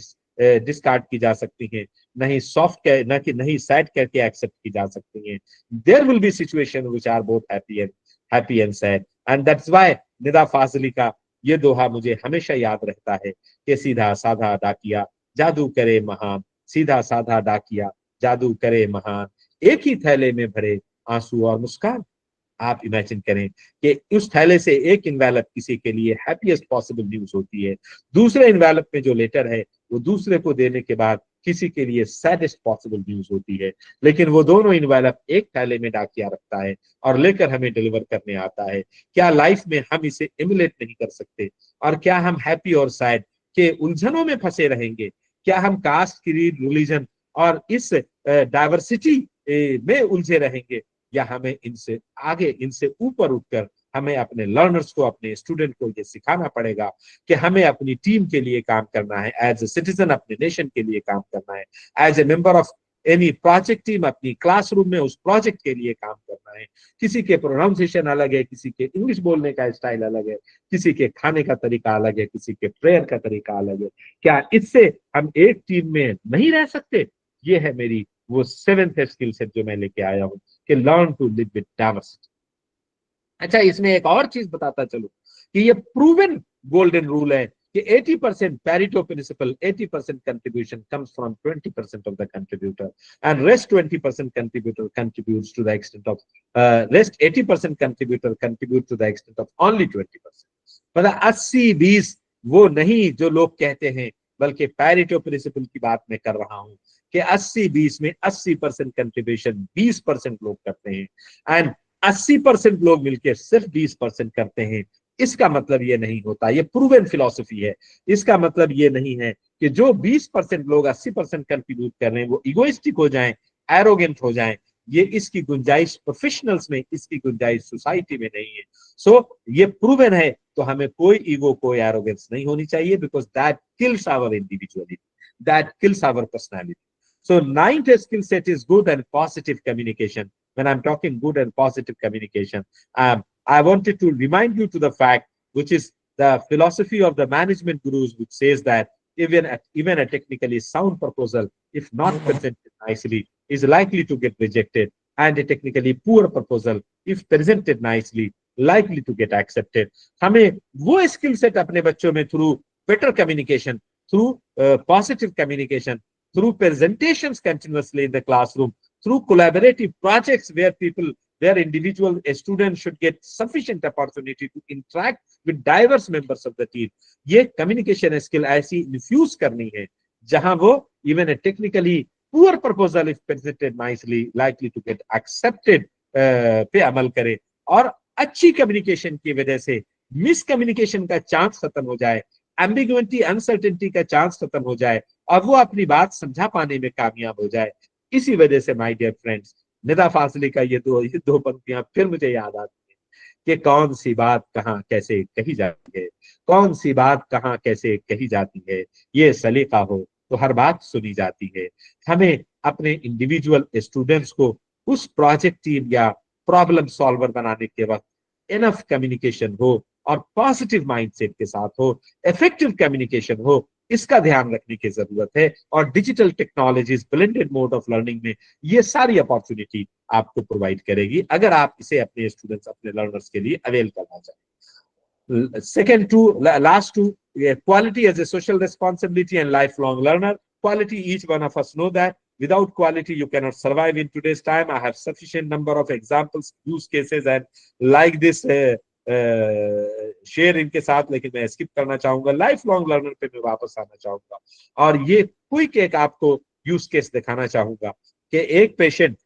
डिस्कार्ड की जा सकती हैं, नहीं सॉफ्ट कह ना कि नहीं सैड करके एक्सेप्ट की जा सकती हैं। There will be situation which are both happy and sad, and that's why Nida Fazli का ये दोहा मुझे हमेशा याद रहता है कि सीधा साधा डाकिया जादू करे महान, सीधा साधा डाकिया जादू करे महान, एक ही थैले में भरे आंसू और मुस्कान। आप इमेजिन करें कि उस थैले से एक इन्वेलप किसी के लिए हैप्पीएस्ट पॉसिबल न्यूज होती है, दूसरे इन्वेलप में जो लेटर है वो दूसरे को देने के बाद किसी के लिए सैडेस्ट पॉसिबल न्यूज होती है, लेकिन वो दोनों इन्वेलप एक थैले में डाकिया रखता है और लेकर हमें डिलीवर करने आता है। क्या लाइफ में हम इसे इमुलेट नहीं कर सकते? और क्या हम हैप्पी और सैड के उलझनों में फंसे रहेंगे? क्या हम कास्ट, क्रीड, रिलीजन और इस डाइवर्सिटी में उलझे रहेंगे, या हमें इनसे आगे, इनसे ऊपर उठकर हमें अपने लर्नर्स को, अपने स्टूडेंट को ये सिखाना पड़ेगा कि हमें अपनी टीम के लिए काम करना है, एज ए सिटीजन अपने नेशन के लिए काम करना है, as a member of any project team अपनी क्लासरूम में उस प्रोजेक्ट के लिए काम करना है। किसी के प्रोनाउंसिएशन अलग है, किसी के इंग्लिश बोलने का स्टाइल अलग है, किसी के खाने का तरीका अलग है, किसी के प्रेयर का तरीका अलग है। क्या इससे हम एक टीम में नहीं रह सकते? ये है मेरी वो 7th स्किल सेट जो मैं लेके आया हूँ कि learn to live with diversity. अच्छा, इसमें एक और चीज बताता चलो कि ये प्रूवन गोल्डन रूल है कि 80% Pareto principle, 80% contribution comes from 20% of the contributor, and rest 20% contributor contributes to the extent of rest 80% contributor contribute to the extent of only 20%। मतलब 80-20 वो नहीं जो लोग कहते हैं, बल्कि पैरिटो प्रिंसिपल की बात मैं कर रहा हूं कि 80-20 में 80% कंट्रीब्यूशन 20% लोग करते हैं, एंड 80% लोग मिलकर सिर्फ 20% करते हैं। इसका मतलब ये नहीं होता, ये प्रूवन फिलॉसफी है, इसका मतलब ये नहीं है कि जो 20% लोग 80% कंट्रीब्यूट कर रहे हैं वो इगोइस्टिक हो जाएं, एरोगेंट हो जाएं। ये इसकी गुंजाइश प्रोफेशनल्स में, इसकी गुंजाइश सोसाइटी में नहीं है। ये प्रूवन है, तो हमें कोई ईगो, कोई एरोगेंस नहीं होनी चाहिए, because that kills our individuality, that kills our personality. So ninth skill set is good and positive communication. When I'm talking good and positive communication, I wanted to remind you to the fact, which is the philosophy of the management gurus, which says that even a technically sound proposal, if not presented nicely, is likely to get rejected, and a technically poor proposal, if presented nicely, likely to get accepted. हमें वो skill set अपने बच्चों में through better communication, through positive communication, through presentations continuously in the classroom, through collaborative projects where individual students should get sufficient opportunity to interact with diverse members of the team. ये communication skill ऐसी infuse करनी है जहां वो even a technically poor proposal if presented nicely likely to get accepted पे अमल करे, और अच्छी कम्युनिकेशन की वजह से मिसकम्युनिकेशन का चांस खत्म हो जाए, एम्बिग्युइटी अनसर्टेनिटी का चांस खत्म हो जाए, और वो अपनी बात समझा पाने में कामयाब हो जाए। इसी वजह से my dear friends, Nida Fazli का ये दो पंक्तियां फिर मुझे याद आती है कि कौन सी बात कहाँ कैसे कही जाती है, कौन सी बात कहाँ कैसे कही जाती है, ये सलीका हो तो हर बात सुनी जाती है। हमें अपने इंडिविजुअल स्टूडेंट्स को उस प्रोजेक्ट टीम या प्रॉब्लम सॉल्वर बनाने के वक्त इनफ कम्युनिकेशन हो और पॉजिटिव माइंडसेट के साथ हो, इफेक्टिव कम्युनिकेशन हो, इसका ध्यान रखने की जरूरत है। और digital technologies blended mode of learning में ये सारी अपॉर्चुनिटी आपको प्रोवाइड करेगी अगर आप इसे अपने स्टूडेंट्स, अपने लर्नर्स के लिए अवेल करना चाहें। Second to last two, quality as a social responsibility and lifelong learner. Quality, each one of us know that without quality you cannot survive in today's time. I have sufficient number of examples, use cases and like this share इनके साथ, लेकिन मैं स्किप करना चाहूंगा, लाइफ लॉन्ग लर्नर पे मैं वापस आना चाहूंगा और ये क्विक एक आपको यूज केस दिखाना चाहूंगा कि एक पेशेंट,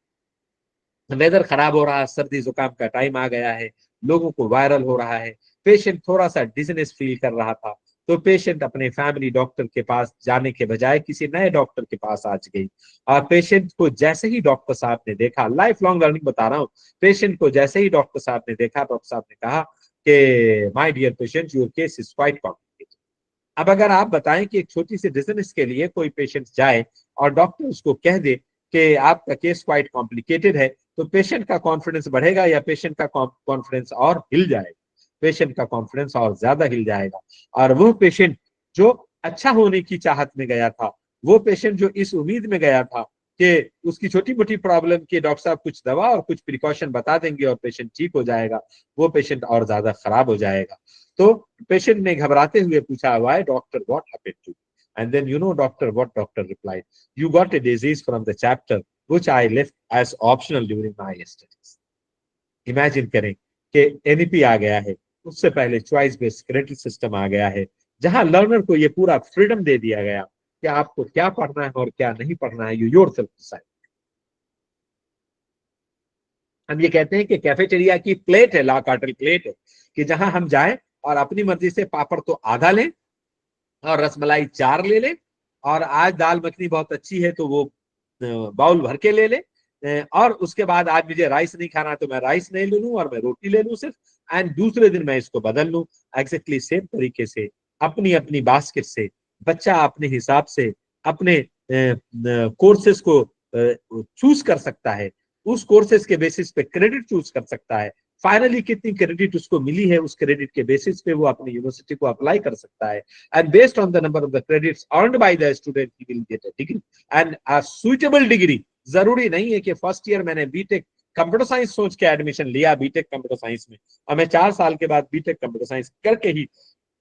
वेदर खराब हो रहा है, सर्दी जुकाम का टाइम आ गया है, लोगों को वायरल हो रहा है, पेशेंट थोड़ा सा डिजीनेस फील कर रहा था, तो पेशेंट अपने फैमिली डॉक्टर के पास जाने के बजाय किसी नए डॉक्टर के पास आज गई और पेशेंट को जैसे ही डॉक्टर साहब ने देखा, लाइफ लॉन्ग लर्निंग बता रहा हूँ, पेशेंट को जैसे ही डॉक्टर साहब ने देखा, डॉक्टर साहब ने कहा कि my dear patient, your case is quite complicated. अब अगर आप बताएं कि एक छोटी सी डिजीनेस के लिए कोई पेशेंट जाए और डॉक्टर उसको कह दे कि आपका केस क्वाइट कॉम्प्लिकेटेड है, तो पेशेंट का कॉन्फिडेंस बढ़ेगा या पेशेंट का कॉन्फिडेंस और हिल जाएगा? पेशेंट का कॉन्फिडेंस और ज्यादा हिल जाएगा। और वो पेशेंट जो अच्छा होने की चाहत में गया था, वो पेशेंट जो इस उम्मीद में गया था कि उसकी छोटी मोटी प्रॉब्लम की डॉक्टर साहब कुछ दवा और कुछ प्रिकॉशन बता देंगे और पेशेंट ठीक हो जाएगा, वो पेशेंट और ज्यादा खराब हो जाएगा। तो पेशेंट ने घबराते हुए पूछा, why doctor, what happened to? And then you know doctor what doctor replied, you got a disease from the chapter which I left as optional during my studies. Imagine करें कि एनईपी आ गया है, उससे पहले चॉइस बेस्ड क्रेडिट सिस्टम आ गया है, जहां लर्नर को ये पूरा फ्रीडम दे दिया गया कि आपको क्या पढ़ना है और क्या नहीं पढ़ना है, यू योरसेल्फ डिसाइड। हम ये कहते हैं कि कैफेटेरिया की प्लेट है, ला कार्टल प्लेट है, कि जहां हम जाएं और अपनी मर्जी से पापड़ तो आधा लें और रसमलाई 4 ले लें, और आज दाल मखनी बहुत अच्छी है तो वो बाउल भर के ले लें, और उसके बाद आज मुझे राइस नहीं खाना तो मैं राइस नहीं ले लूं और मैं रोटी ले लूं सिर्फ, एंड दूसरे दिन मैं इसको बदल लूं। एग्जैक्टली सेम तरीके से अपनी अपनी बास्केट से बच्चा अपने हिसाब से अपने कोर्सेज को चूज कर सकता है, उस कोर्सेज के बेसिस पे क्रेडिट चूज कर सकता है, फाइनली कितनी क्रेडिट उसको मिली है उस क्रेडिट के बेसिस पे वो अपनी यूनिवर्सिटी को अप्लाई कर सकता है, and based on the number of the credits earned by the student he will get a degree and a suitable degree. जरूरी नहीं है कि फर्स्ट ईयर मैंने बीटेक कंप्यूटर साइंस सोच के एडमिशन लिया बीटेक कंप्यूटर साइंस में और मैं 4 साल के बाद बीटेक कंप्यूटर साइंस करके ही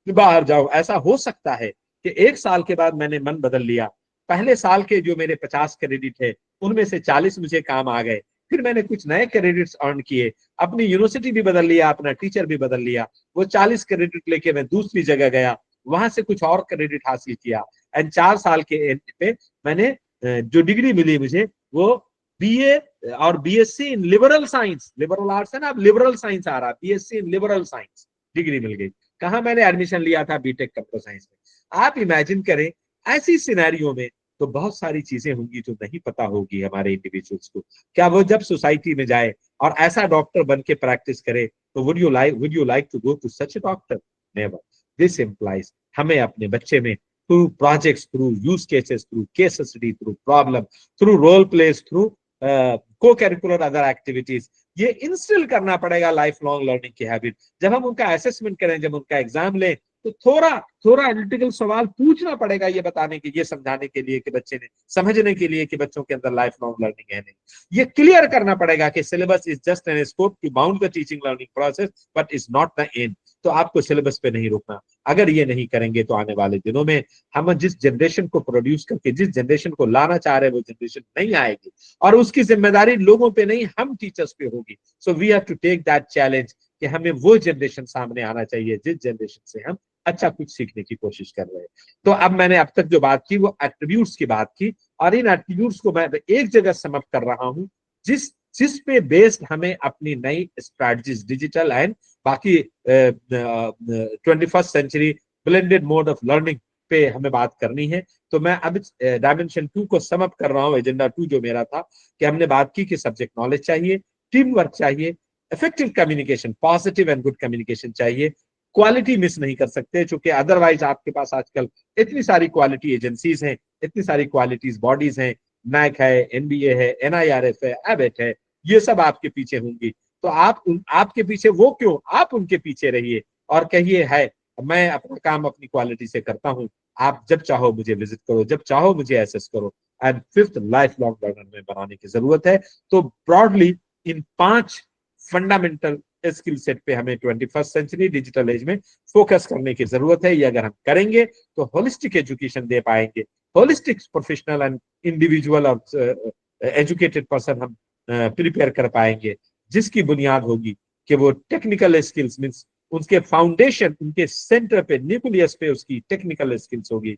बाहर जाऊं। ऐसा हो सकता है कि 1 साल के बाद मैंने मन बदल लिया, पहले साल के जो मेरे 50 क्रेडिट है उनमें से 40 मुझे काम आ गए, फिर मैंने कुछ नए क्रेडिट्स अर्न किए, अपनी यूनिवर्सिटी भी बदल लिया, अपना टीचर भी बदल लिया, वो 40 क्रेडिट लेके मैं दूसरी जगह गया, वहां से कुछ और क्रेडिट हासिल किया, एंड 4 साल के एंड पे मैंने जो डिग्री मिली मुझे वो बीए और BSc in liberal science, liberal arts है ना, अब लिबरल साइंस आ रहा, BSc in liberal science degree मिल गई। कहा मैंने एडमिशन लिया था बीटेक कंप्यूटर साइंस में। आप इमेजिन करें ऐसी सिनेरियो में तो बहुत सारी चीजें होंगी जो नहीं पता होगी हमारे इंडिविजुअल्स को। क्या वो जब सोसाइटी में जाए और ऐसा डॉक्टर बन के प्रैक्टिस करे तो would you like to go to such a doctor? Never. This implies हमें अपने बच्चे में through projects, through use cases, through case study, through problem, through role plays, through co curricular other activities, ये इंस्टिल करना पड़ेगा लाइफ लॉन्ग लर्निंग की हैबिट। जब हम उनका असेसमेंट करें, जब उनका एग्जाम लें, तो थोड़ा थोड़ा एनालिटिकल सवाल पूछना पड़ेगा, ये बताने के, ये समझाने के लिए कि बच्चे ने समझने के लिए कि बच्चों के अंदर लाइफ लॉन्ग लर्निंग है नहीं। ये क्लियर करना पड़ेगा कि syllabus is just an scope to bound the teaching learning process but is not the end. तो आपको सिलेबस पे नहीं रुकना। अगर ये नहीं करेंगे तो आने वाले दिनों में हम जिस जनरेशन को प्रोड्यूस करके जिस जनरेशन को लाना चाह रहे हैं वो जनरेशन नहीं आएगी, और उसकी जिम्मेदारी लोगों पे नहीं, हम टीचर्स पे होगी। So we have to take that challenge कि हमें वो जनरेशन सामने आना चाहिए जिस जनरेशन से हम अच्छा कुछ सीखने की कोशिश कर रहे हैं। तो अब मैंने अब तक जो बात की वो एट्रीब्यूट्स की बात की, और इन एट्रीब्यूट्स को मैं एक जगह समअप कर रहा हूं, जिस जिस पे बेस्ड हमें अपनी नई स्ट्रैटेजीज डिजिटल एंड बाकी 21st century blended mode of learning पे हमें बात करनी है। तो मैं अब डायमेंशन 2 को समअप कर रहा हूं, एजेंडा 2 जो मेरा था, कि हमने बात की कि सब्जेक्ट नॉलेज चाहिए, टीम वर्क चाहिए, effective communication, positive and good communication चाहिए, क्वालिटी मिस नहीं कर सकते, क्योंकि अदरवाइज आपके पास आजकल इतनी सारी क्वालिटी एजेंसीज हैं, इतनी सारी क्वालिटीज बॉडीज हैं, नैक है, एनबीए है, एनआईआरएफ है, एबेट है, ये सब आपके पीछे होंगी। तो आपके पीछे वो क्यों, आप उनके पीछे रहिए और कहिए है मैं अपना काम अपनी क्वालिटी से करता हूं, आप जब चाहो मुझे विजिट करो, जब चाहो मुझे एसेस करो। And fifth, life long learner में बनाने की जरूरत है। तो ब्रॉडली इन 5 फंडामेंटल स्किल सेट पे हमें 21st सेंचुरी डिजिटल एज में फोकस करने की जरूरत है। ये अगर हम करेंगे तो होलिस्टिक एजुकेशन दे पाएंगे, होलिस्टिक प्रोफेशनल एंड इंडिविजुअल और एजुकेटेड पर्सन हम प्रिपेयर कर पाएंगे, जिसकी बुनियाद होगी कि वो टेक्निकल स्किल्स मीन्स उसके फाउंडेशन, उनके सेंटर पे, न्यूक्लियस पे उसकी टेक्निकल स्किल्स होगी,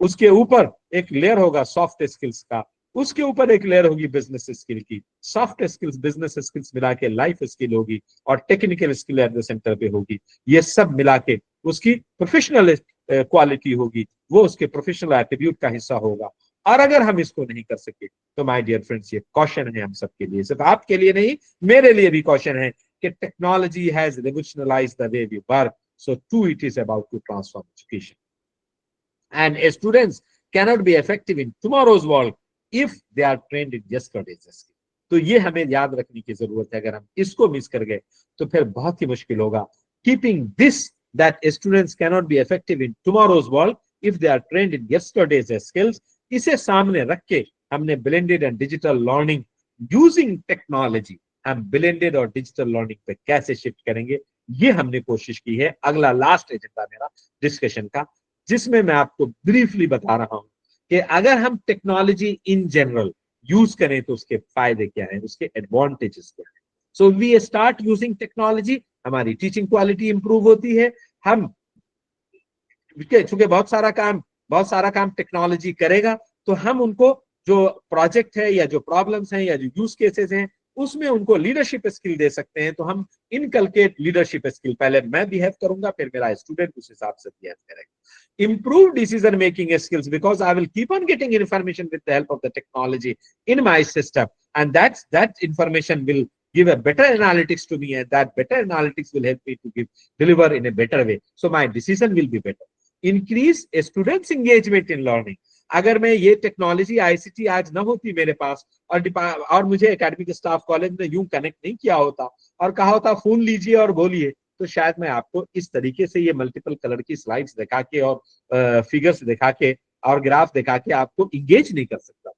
उसके ऊपर एक लेयर होगा सॉफ्ट स्किल्स का, उसके ऊपर एक लेयर होगी बिजनेस स्किल की, सॉफ्ट स्किल्स बिजनेस स्किल्स मिला के लाइफ स्किल होगी, और technical skill at the centre पे होगी। ये सब मिला के उसकी प्रोफेशनल क्वालिटी होगी, वो उसके प्रोफेशनल एट्रीब्यूट का हिस्सा होगा। और अगर हम इसको नहीं कर सके तो माय डियर फ्रेंड्स, ये कॉशन है हम सबके लिए, सिर्फ आपके लिए नहीं, मेरे लिए भी कॉशन है कि technology has revolutionalized the way we work, so to it is about to transform education, and students cannot be effective in tomorrow's world if they are trained in yesterday's skill। तो ये हमें याद रखने की जरूरत है। अगर हम इसको मिस कर गए तो फिर बहुत ही मुश्किल होगा। Keeping this that students cannot be effective in tomorrow's world if they are trained in yesterday's skills, इसे सामने रख के हमने blended and digital learning using technology, हम ब्लेंडेड और डिजिटल लर्निंग पे कैसे शिफ्ट करेंगे, ये हमने कोशिश की है। अगला लास्ट एजेंडा मेरा डिस्कशन का, जिसमें मैं आपको ब्रीफली बता रहा हूं कि अगर हम टेक्नोलॉजी इन जनरल यूज करें तो उसके फायदे क्या हैं, उसके एडवांटेजेस क्या हैं। So we start using technology, हमारी टीचिंग क्वालिटी इंप्रूव होती है। हम चूंकि बहुत सारा काम टेक्नोलॉजी करेगा, तो हम उनको जो प्रोजेक्ट है या जो प्रॉब्लम्स हैं या जो यूज केसेस हैं उसमें उनको लीडरशिप स्किल दे सकते हैं। तो हम इनकलकेट लीडरशिप स्किल, पहले मैं बिहेव करूंगा फिर मेरा स्टूडेंट उस हिसाब से बिहेव करेगा। Improve decision making skills because I will keep on getting information with the help of the technology in my system, and that information will give a better analytics to me, and that better analytics will help me to deliver in a better way, so my decision will be better. Increase students engagement in learning। अगर मैं ये टेक्नोलॉजी आईसीटी आज ना होती मेरे पास, और मुझे एकेडमिक स्टाफ कॉलेज में यूं कनेक्ट नहीं किया होता और कहा होता फोन लीजिए और बोलिए, तो शायद मैं आपको इस तरीके से ये मल्टीपल कलर की स्लाइड्स दिखा के और फिगर्स दिखा के और ग्राफ दिखा के आपको इंगेज नहीं कर सकता।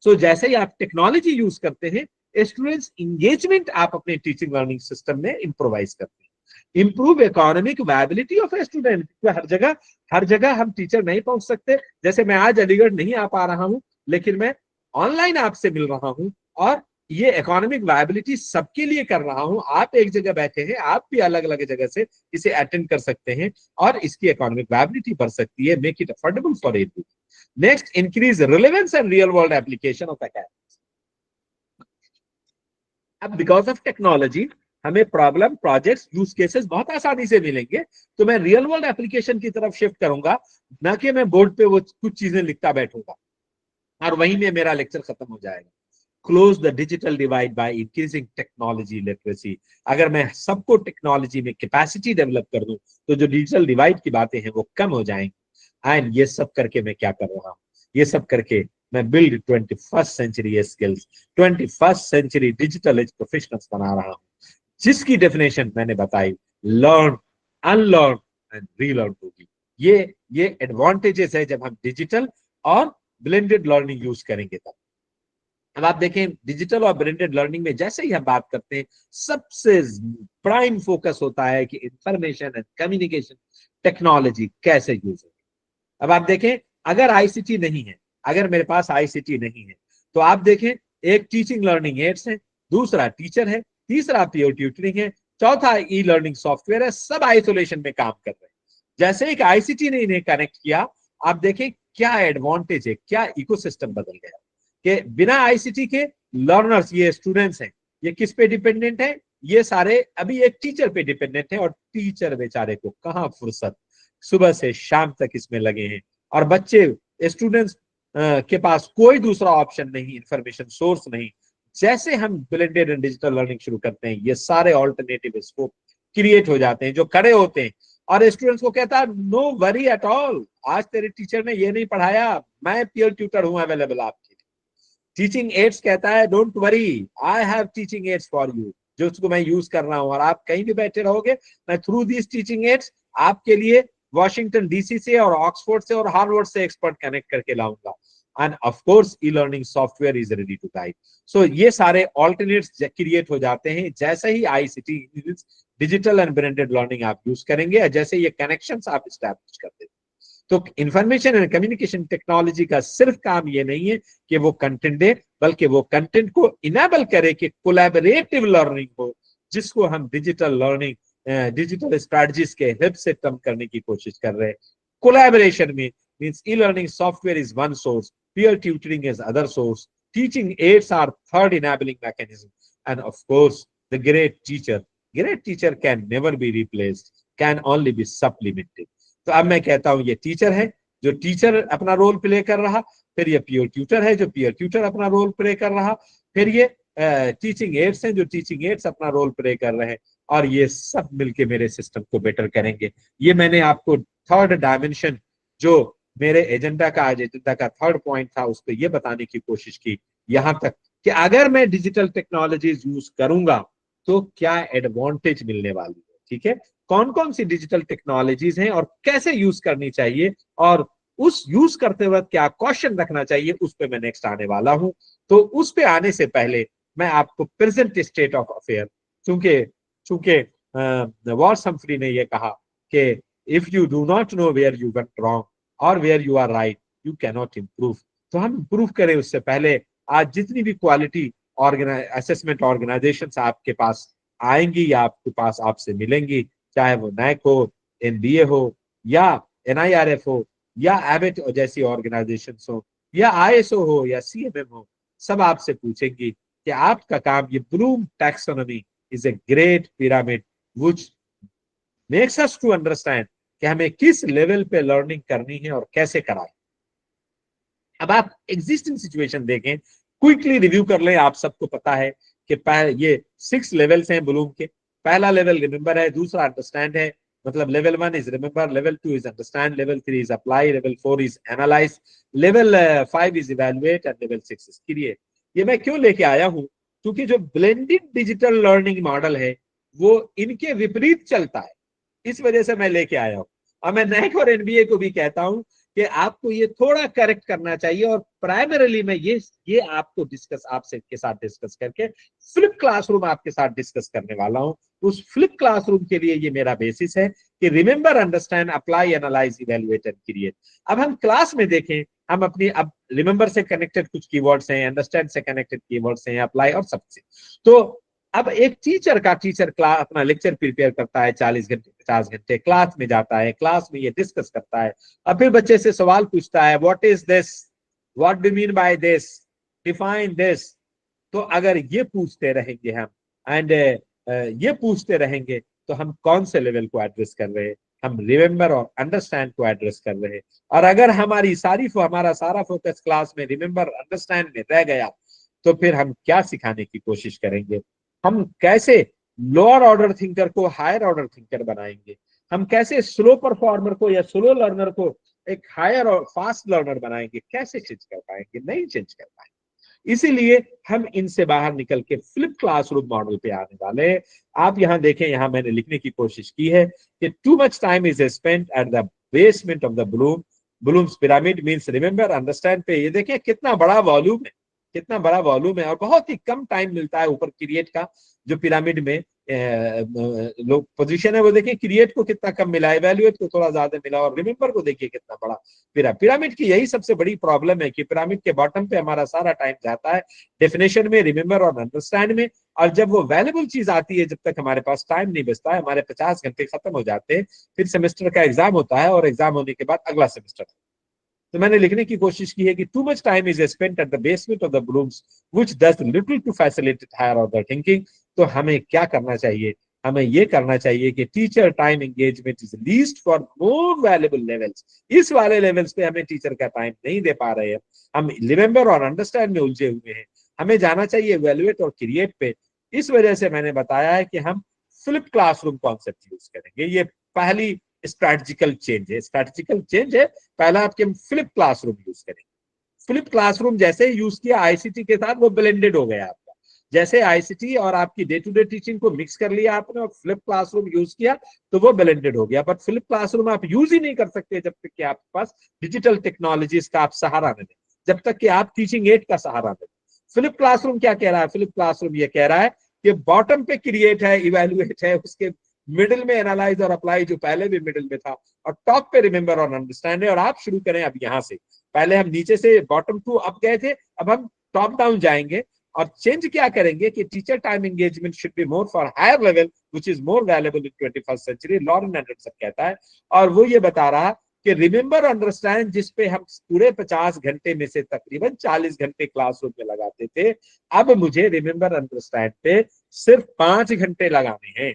सो जैसे ही आप टेक्नोलॉजी यूज करते हैं, स्टूडेंट्स इंगेजमेंट आप अपने टीचिंग लर्निंग सिस्टम में इम्प्रोवाइज करते हैं। Improve economic viability of a student, हर जगह हम टीचर नहीं पहुंच सकते। जैसे मैं आज अलीगढ़ नहीं आ पा रहा हूं, लेकिन मैं ऑनलाइन आपसे मिल रहा हूं, और ये इकोनॉमिक वायबिलिटी सबके लिए कर रहा हूं। आप एक जगह बैठे हैं, आप भी अलग अलग जगह से इसे अटेंड कर सकते हैं, और इसकी इकोनॉमिक वायबिलिटी बढ़ सकती है। Make it affordable for everyone. Next, increase relevance and real world application of academics. अब बिकॉज ऑफ टेक्नोलॉजी हमें प्रॉब्लम, प्रोजेक्ट्स, यूज केसेस बहुत आसानी से मिलेंगे, तो मैं रियल वर्ल्ड एप्लीकेशन की तरफ शिफ्ट करूंगा, ना कि मैं बोर्ड पे वो कुछ चीजें लिखता बैठूंगा और वहीं में मेरा लेक्चर खत्म हो जाएगा। Close the digital divide by increasing technology literacy. अगर मैं सबको टेक्नोलॉजी में कैपेसिटी डेवलप कर दूं, तो जो डिजिटल डिवाइड की बातें हैं वो कम हो जाएंगी। एंड ये सब करके मैं क्या कर रहा हूं, ये सब करके मैं build 21st century skills, 21st century digital age professionals बना रहा हूं, जिसकी डेफिनेशन मैंने बताई, लर्न, अनलर्न एंड रीलर्न होगी। ये एडवांटेजेस है जब हम डिजिटल और ब्लेंडेड लर्निंग यूज करेंगे तब। अब आप देखें डिजिटल और ब्लेंडेड लर्निंग में जैसे ही हम बात करते हैं, सबसे प्राइम फोकस होता है कि इंफॉर्मेशन एंड कम्युनिकेशन टेक्नोलॉजी कैसे यूज होगी। अब आप देखें, अगर आईसीटी नहीं है, अगर मेरे पास आईसीटी नहीं है, तो आप देखें एक टीचिंग लर्निंग एड्स है, दूसरा टीचर है, तीसरा पीयर ट्यूटरिंग है, चौथा ई लर्निंग सॉफ्टवेयर है, सब आइसोलेशन में काम कर रहे हैं। जैसे एक आईसीटी ने इन्हें कनेक्ट किया, आप देखें क्या एडवांटेज है, क्या इकोसिस्टम बदल गया कि बिना आईसीटी के लर्नर्स, ये स्टूडेंट्स हैं, ये किस पे डिपेंडेंट है, ये सारे अभी एक टीचर पे डिपेंडेंट है, और टीचर बेचारे को कहाँ फुर्सत, सुबह से शाम तक इसमें लगे हैं। और बच्चे, स्टूडेंट्स के पास कोई दूसरा ऑप्शन नहीं, इंफॉर्मेशन सोर्स नहीं। जैसे हम ब्लेंडेड एंड डिजिटल लर्निंग शुरू करते हैं, ये सारे ऑल्टरनेटिव स्कोप क्रिएट हो जाते हैं जो खड़े होते हैं, और स्टूडेंट्स को कहता है नो वरी एट ऑल, आज तेरे टीचर ने ये नहीं पढ़ाया, मैं पीयर ट्यूटर हूं अवेलेबल आपके लिए। टीचिंग एड्स कहता है don't worry, I have teaching ads for you, जो उसको मैं यूज कर रहा हूं, और आप कहीं भी बैठे रहोगे, मैं थ्रू दिस टीचिंग एड्स आपके लिए वॉशिंगटन डीसी से और ऑक्सफोर्ड से और हार्वर्ड से एक्सपर्ट कनेक्ट करके लाऊंगा। And of course e learning software is ready to guide. So ये सारे ऑल्टरनेट्स क्रिएट हो जाते हैं जैसे ही ICT, digital and blended learning आप यूज करेंगे, जैसे ये कनेक्शंस आप एस्टैब्लिश करते हैं। तो इंफॉर्मेशन एंड कम्युनिकेशन टेक्नोलॉजी का सिर्फ काम ये नहीं है कि वो कंटेंट दे, बल्कि वो कंटेंट को इनेबल करे कि कोलैबोरेटिव लर्निंग हो, जिसको हम डिजिटल लर्निंग, डिजिटल स्ट्रेटजीज के हेल्प से कम करने की कोशिश कर रहे हैं। कोलैबोरेशन में means E learning software is one source, peer tutoring is other source, teaching aids are third enabling mechanism, and of course the great teacher can never be replaced, can only be supplemented. तो अब मैं कहता हूं ये टीचर है जो टीचर अपना रोल प्ले कर रहा, फिर ये पीयर ट्यूटर है जो पीयर ट्यूटर अपना रोल प्ले कर रहा, फिर ये टीचिंग एड्स हैं जो टीचिंग एड्स अपना रोल प्ले कर रहे हैं, और ये सब मिलके मेरे सिस्टम को बेटर करेंगे। ये मैंने आपको थर्ड डायमेंशन, जो मेरे एजेंडा का, आज एजेंडा का थर्ड पॉइंट था, उस पर यह बताने की कोशिश की यहां तक कि अगर मैं डिजिटल टेक्नोलॉजीज यूज करूंगा तो क्या एडवांटेज मिलने वाली है। ठीक है, कौन कौन सी डिजिटल टेक्नोलॉजीज हैं और कैसे यूज करनी चाहिए, और उस यूज करते वक्त क्या क्वेश्चन रखना चाहिए, उस पर मैं नेक्स्ट आने वाला हूं। तो उस पे आने से पहले मैं आपको प्रेजेंट स्टेट ऑफ अफेयर, चूंकि चूंकि वॉल्स हम्फ्री ने यह कहा कि if you do not know where you went wrong और where you are right, you can not improve. तो हम इम्प्रूव करें उससे पहले आज जितनी भी क्वालिटी असेसमेंट ऑर्गेनाइजेशन आपके पास आएंगी या आपके पास आपसे मिलेंगी, चाहे वो नैक हो, एनबीए हो, या एनआईआरएफ हो, या एबेट जैसी ऑर्गेनाइजेशन हो, या आईएसओ हो, या सीएमएम हो, सब आपसे पूछेंगी कि आपका काम, ये Bloom taxonomy is a great pyramid which makes us to understand कि हमें किस लेवल पे लर्निंग करनी है और कैसे कराएं। अब आप एग्जिस्टिंग सिचुएशन देखें, क्विकली रिव्यू कर लें। आप सबको पता है कि ये 6 लेवल्स हैं ब्लूम के। पहला लेवल रिमेंबर है, दूसरा अंडरस्टैंड है, मतलब level 1 is remember, level 2 is understand, level 3 is apply, level 4 is analyse, level 5 is evaluate, and level 6 is create. ये मैं क्यों लेके आया हूं, क्योंकि जो ब्लेंडेड डिजिटल लर्निंग मॉडल है वो इनके विपरीत चलता है, इस वजह से मैं लेके आया हूं। और मैं नैक और एनबीए को भी कहता हूं कि आपको ये थोड़ा करेक्ट करना चाहिए, और प्राइमरीली मैं ये आपको डिस्कस, आपसे के साथ डिस्कस करके फ्लिप क्लासरूम आपके साथ डिस्कस करने वाला हूं। उस फ्लिप क्लासरूम के लिए ये मेरा बेसिस है कि remember, understand, apply, analyse, evaluate and create. अब हम क्लास में देखें, हम अपनी, अब रिमेंबर से कनेक्टेड कुछ कीवर्ड्स हैं, अंडरस्टैंड से कनेक्टेड कीवर्ड्स हैं, अप्लाई और सबसे। तो अब एक टीचर क्लास अपना लेक्चर प्रिपेयर करता है 40 घंटे 50 घंटे, क्लास में जाता है, क्लास में ये डिस्कस करता है, और फिर बच्चे से सवाल पूछता है what is this, what do mean by this, define this. तो अगर ये पूछते रहेंगे हम, एंड ये पूछते रहेंगे, तो हम कौन से लेवल को एड्रेस कर रहे हैं, हम रिमेंबर और अंडरस्टैंड को एड्रेस कर रहे हैं। और अगर हमारा सारा फोकस क्लास में रिमेंबर अंडरस्टैंड में रह गया, तो फिर हम क्या सिखाने की कोशिश करेंगे, हम कैसे लोअर ऑर्डर थिंकर को हायर ऑर्डर थिंकर बनाएंगे, हम कैसे स्लो परफॉर्मर को या स्लो लर्नर को एक हायर और फास्ट लर्नर बनाएंगे, कैसे चेंज कर पाएंगे, नहीं चेंज कर पाएंगे। इसीलिए हम इनसे बाहर निकल के फ्लिप क्लासरूम मॉडल पे आने वाले हैं। आप यहां देखें, यहां मैंने लिखने की कोशिश की है कि too much time is spent at the basement of the Bloom's pyramid means remember, understand पे। ये देखें कितना बड़ा वॉल्यूम है, कितना बड़ा वॉल्यूम है, और बहुत ही कम टाइम मिलता है ऊपर क्रिएट का। जो पिरामिड में लोग पोजीशन है वो देखिए, क्रिएट को कितना कम मिला, इवेल्युएट को थोड़ा ज्यादा मिला, और रिमेंबर को देखिए कितना बड़ा। पिरामिड की यही सबसे बड़ी प्रॉब्लम है कि पिरामिड के बॉटम पे हमारा सारा टाइम जाता है डेफिनेशन में, रिमेंबर और अंडरस्टैंड में, और जब वो वैल्यूबल चीज आती है, जब तक हमारे पास टाइम नहीं बचता है, हमारे 50 घंटे खत्म हो जाते हैं, फिर सेमेस्टर का एग्जाम होता है, और एग्जाम होने के बाद अगला सेमेस्टर। तो मैंने लिखने की कोशिश की है कि too much time is spent at the basement of the Bloom's which does little to facilitate higher order thinking. तो हमें क्या करना चाहिए? हमें ये करना चाहिए कि teacher time engagement is least for more valuable levels. इस वाले लेवल्स पे हमें टीचर का टाइम नहीं दे पा रहे हैं, हम रिमेंबर और अंडरस्टैंड में उलझे हुए हैं। हमें जाना चाहिए इवैल्यूएट और क्रिएट पे। इस वजह से मैंने बताया है कि हम फ्लिप क्लासरूम कॉन्सेप्ट यूज करेंगे। ये पहली स्ट्रैटेजिकल चेंज है, पहला आपके हम फ्लिप क्लासरूम यूज करेंगे। फ्लिप क्लासरूम जैसे यूज किया आईसीटी के साथ, वो ब्लेंडेड हो गया आपका। जैसे आईसीटी और आपकी डे टू डे टीचिंग को मिक्स कर लिया आपने और फ्लिप क्लासरूम यूज किया, तो वो ब्लेंडेड हो गया। बट फ्लिप क्लासरूम आप यूज ही नहीं कर सकते जब तक कि आपके पास डिजिटल टेक्नोलॉजीज का आप सहारा न लें, जब तक कि आप टीचिंग एड का सहारा न लें। फ्लिप क्लासरूम क्या कह रहा है? फ्लिप क्लासरूम ये कह रहा है कि बॉटम पे क्रिएट है, इवेल्युएट है, उसके मिडिल में एनालाइज और अप्लाई, जो पहले भी मिडिल में था, और टॉप पे रिमेंबर और अंडरस्टैंड है। और आप शुरू करें अब यहां से, पहले हम नीचे से बॉटम टू अप गए थे, अब हम टॉप डाउन जाएंगे। और चेंज क्या करेंगे कि teacher time engagement should be more for higher level which is more valuable in 21st century, Lorin Anderson कहता है। और वो ये बता रहा कि रिमेंबर अंडरस्टैंड, जिसपे हम पूरे 50 घंटे में से तकरीबन 40 घंटे क्लासरूम में लगाते थे, अब मुझे रिमेंबर अंडरस्टैंड पे सिर्फ 5 घंटे लगाने हैं।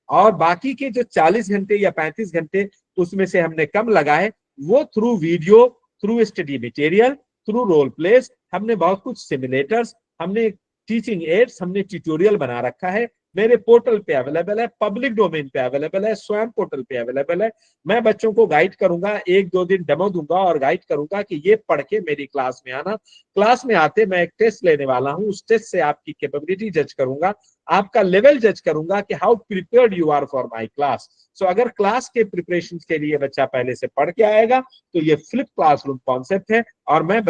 और बाकी के जो 40 घंटे या 35 घंटे उसमें से हमने कम लगाए, वो through video, through study material, through role plays, हमने बहुत कुछ सिमुलेटर्स, हमने टीचिंग एड्स, हमने ट्यूटोरियल बना रखा है। मेरे पोर्टल पे अवेलेबल है, पब्लिक डोमेन पे अवेलेबल है, स्वयं पोर्टल पे अवेलेबल है। मैं बच्चों को गाइड करूंगा, 1-2 दिन डेमो दूंगा और गाइड करूंगा कि ये पढ़ के मेरी क्लास में आना। क्लास में आते मैं एक टेस्ट लेने वाला हूं, उस टेस्ट से आपकी कैपेबिलिटी जज करूंगा, आपका लेवल जज करूंगा कि how prepared you are for my class. So अगर क्लास के प्रिपरेशन के लिए बच्चा पहले से पढ़ के आएगा, तो ये फ्लिप क्लासरूम कॉन्सेप्ट है। और मैं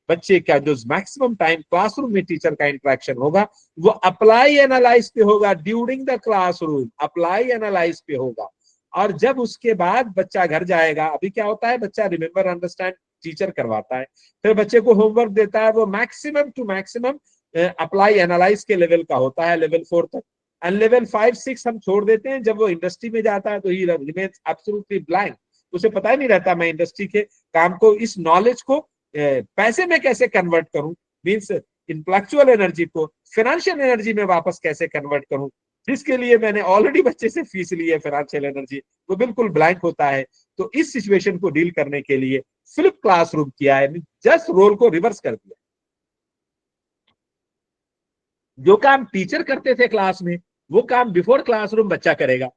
बच्चे का जो मैक्सिमम टाइम क्लासरूम में टीचर का इंटरेक्शन होगा, वो अप्लाई एनालाइज पे होगा, during the classroom apply analyse पे होगा। और जब उसके बाद बच्चा घर जाएगा, अभी क्या होता है, बच्चा रिमेंबर अंडरस्टैंड टीचर करवाता है, फिर बच्चे को होमवर्क देता है, वो maximum to maximum apply analyse के लेवल का होता है, लेवल 4 तक। एंड लेवल 5-6 हम छोड़ देते हैं। जब वो इंडस्ट्री में जाता है तो ही रिमेन्स एब्सोल्युटली ब्लैंक, उसे पता ही नहीं रहता मैं इंडस्ट्री के काम को, इस नॉलेज को पैसे में कैसे कन्वर्ट करूं, मीन्स इंटेलेक्चुअल एनर्जी को फाइनेंशियल एनर्जी में वापस कैसे कन्वर्ट करूं, जिसके लिए मैंने ऑलरेडी बच्चे से फीस ली है, फाइनेंशियल एनर्जी, वो बिल्कुल ब्लैंक होता है। तो इस सिचुएशन को डील करने के लिए फ्लिप क्लासरूम किया है, जस्ट रोल को रिवर्स कर दिया। जो काम टीचर करते थे क्लास में, वो काम बिफोर क्लासरूम बच्चा करेगा।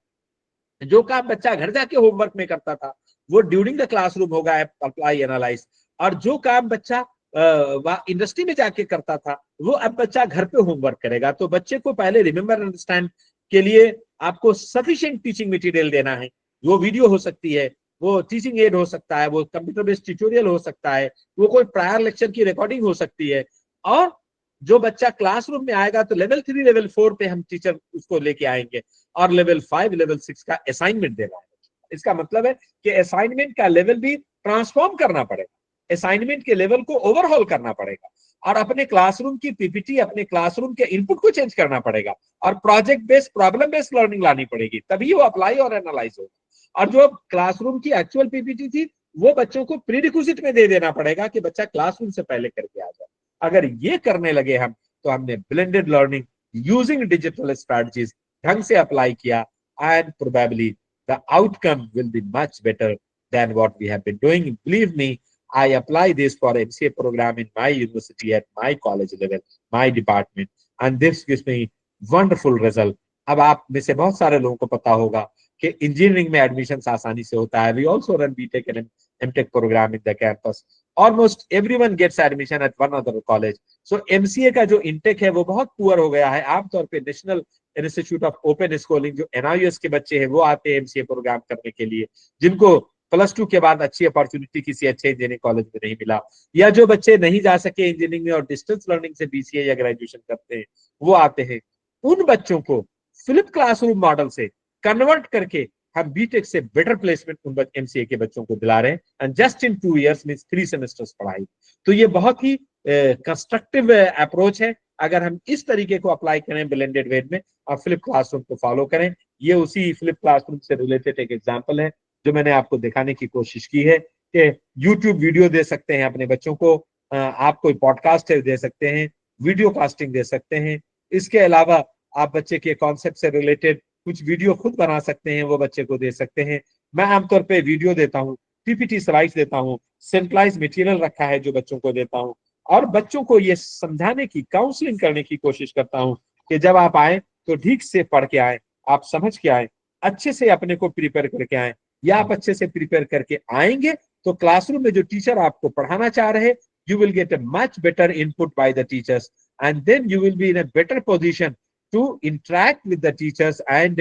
जो काम बच्चा घर जाके होमवर्क में करता था, वो ड्यूरिंग द क्लासरूम होगा, अप्लाई एनालाइज। और जो काम बच्चा इंडस्ट्री में जाके करता था, वो अब बच्चा घर पे होमवर्क करेगा। तो बच्चे को पहले रिमेंबर अंडरस्टैंड के लिए आपको सफिशिएंट टीचिंग मटेरियल देना है। वो वीडियो हो सकती है, वो टीचिंग एड हो सकता है, वो कंप्यूटर बेस्ड ट्यूटोरियल हो सकता है, वो कोई प्रायर लेक्चर की रिकॉर्डिंग हो सकती है। और जो बच्चा क्लासरूम में आएगा, तो लेवल 3 लेवल 4 पे हम टीचर उसको लेके आएंगे, और लेवल 5 लेवल 6 का असाइनमेंट देना है। इसका मतलब है कि असाइनमेंट का लेवल भी ट्रांसफॉर्म करना पड़ेगा, असाइनमेंट के लेवल को ओवरहॉल करना पड़ेगा, और अपने क्लासरूम की पीपीटी, अपने क्लासरूम के इनपुट को चेंज करना पड़ेगा, और project based problem based learning लानी पड़ेगी, तभी वो अप्लाई और एनालाइज होगा। और जो क्लासरूम की एक्चुअल पीपीटी थी, वो बच्चों को प्रीरिक्विजिट में दे देना पड़ेगा कि बच्चा क्लासरूम से पहले करके आ जाए। अगर ये करने लगे हम, तो हमने blended learning using digital strategies ढंग से अप्लाई किया, and probably the outcome will be much better than what we have been doing. Believe me, I apply this for MCA program in my university at my college level, my department, and this gives me wonderful result. अब आप में से बहुत सारे लोगों को पता होगा कि इंजीनियरिंग में एडमिशन आसानी से होता है। We also run BTech and MTech program in the campus. Almost everyone gets admission at one other college. So MCA का जो इंटेक है वो बहुत पुअर हो गया है। आमतौर पे national institute of open schooling, जो NIUS के बच्चे हैं, वो आते हैं MCA प्रोग्राम करने के लिए, जिनको +2 के बाद अच्छी अपॉर्चुनिटी किसी अच्छे इंजीनियरिंग कॉलेज में नहीं मिला, या जो बच्चे नहीं जा सके इंजीनियरिंग में और डिस्टेंस लर्निंग से बीसीए या ग्रेजुएशन करते हैं, वो आते हैं। उन बच्चों को फ्लिप क्लासरूम मॉडल से कन्वर्ट करके हम बीटेक से बेटर प्लेसमेंट उन एमसीए के बच्चों को दिला रहे हैं, and just in 2 years means 3 semesters पढ़ाई। तो ये बहुत ही कंस्ट्रक्टिव अप्रोच है। अगर हम इस तरीके को अप्लाई करें ब्लेंडेड वे में और फ्लिप क्लासरूम को फॉलो करें, ये उसी फ्लिप क्लासरूम से रिलेटेड एक एग्जांपल है जो मैंने आपको दिखाने की कोशिश की है कि यूट्यूब वीडियो दे सकते हैं अपने बच्चों को, आप कोई पॉडकास्ट दे सकते हैं, वीडियो कास्टिंग दे सकते हैं। इसके अलावा आप बच्चे के कॉन्सेप्ट से रिलेटेड कुछ वीडियो खुद बना सकते हैं, वो बच्चे को दे सकते हैं। मैं आमतौर पे वीडियो देता हूँ, पीपीटी स्लाइड्स देता हूँ, सेंट्रलाइज मटेरियल रखा है जो बच्चों को देता हूँ, और बच्चों को ये समझाने की, काउंसलिंग करने की कोशिश करता हूँ कि जब आप आए तो ठीक से पढ़ के आए, आप समझ के आए, अच्छे से अपने को प्रिपेयर करके आए। या आप अच्छे से प्रिपेयर करके आएंगे तो क्लासरूम में जो टीचर आपको पढ़ाना चाह रहे, you will get a much better input by the teachers, and then you will be in a better position to interact with the teachers and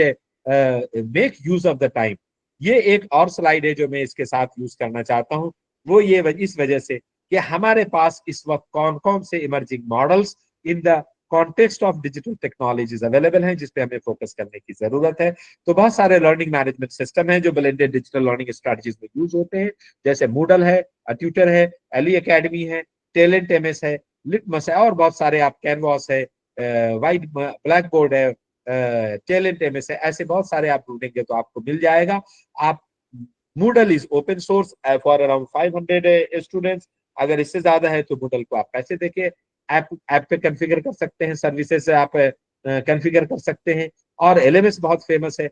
make use of the time। ये एक और स्लाइड है जो मैं इसके साथ यूज करना चाहता हूँ, वो ये इस वजह से कि हमारे पास इस वक्त कौन कौन से emerging models in the context of digital technologies available हैं जिस पे हमें फोकस करने की जरूरत है। तो बहुत सारे लर्निंग मैनेजमेंट सिस्टम हैं जो ब्लेंडेड डिजिटल लर्निंग स्ट्रेटजीज में यूज होते हैं, जैसे मूडल है, ट्यूटर है, एली एकेडमी है, टैलेंट एमएस है, लिटमस है, और बहुत सारे, आप कैनवास है, वाइट ब्लैक बोर्ड है, टैलेंट एमएस है, ऐसे बहुत सारे आप ढूंढेंगे तो आपको मिल जाएगा। आप Moodle is open source for around 500 students. अगर इससे ज्यादा है तो मूडल को आप पैसे देके ऐप पे कॉन्फ़िगर कर सकते हैं, सर्विसेज से आप कॉन्फ़िगर कर सकते हैं। और एलएमएस बहुत फेमस है,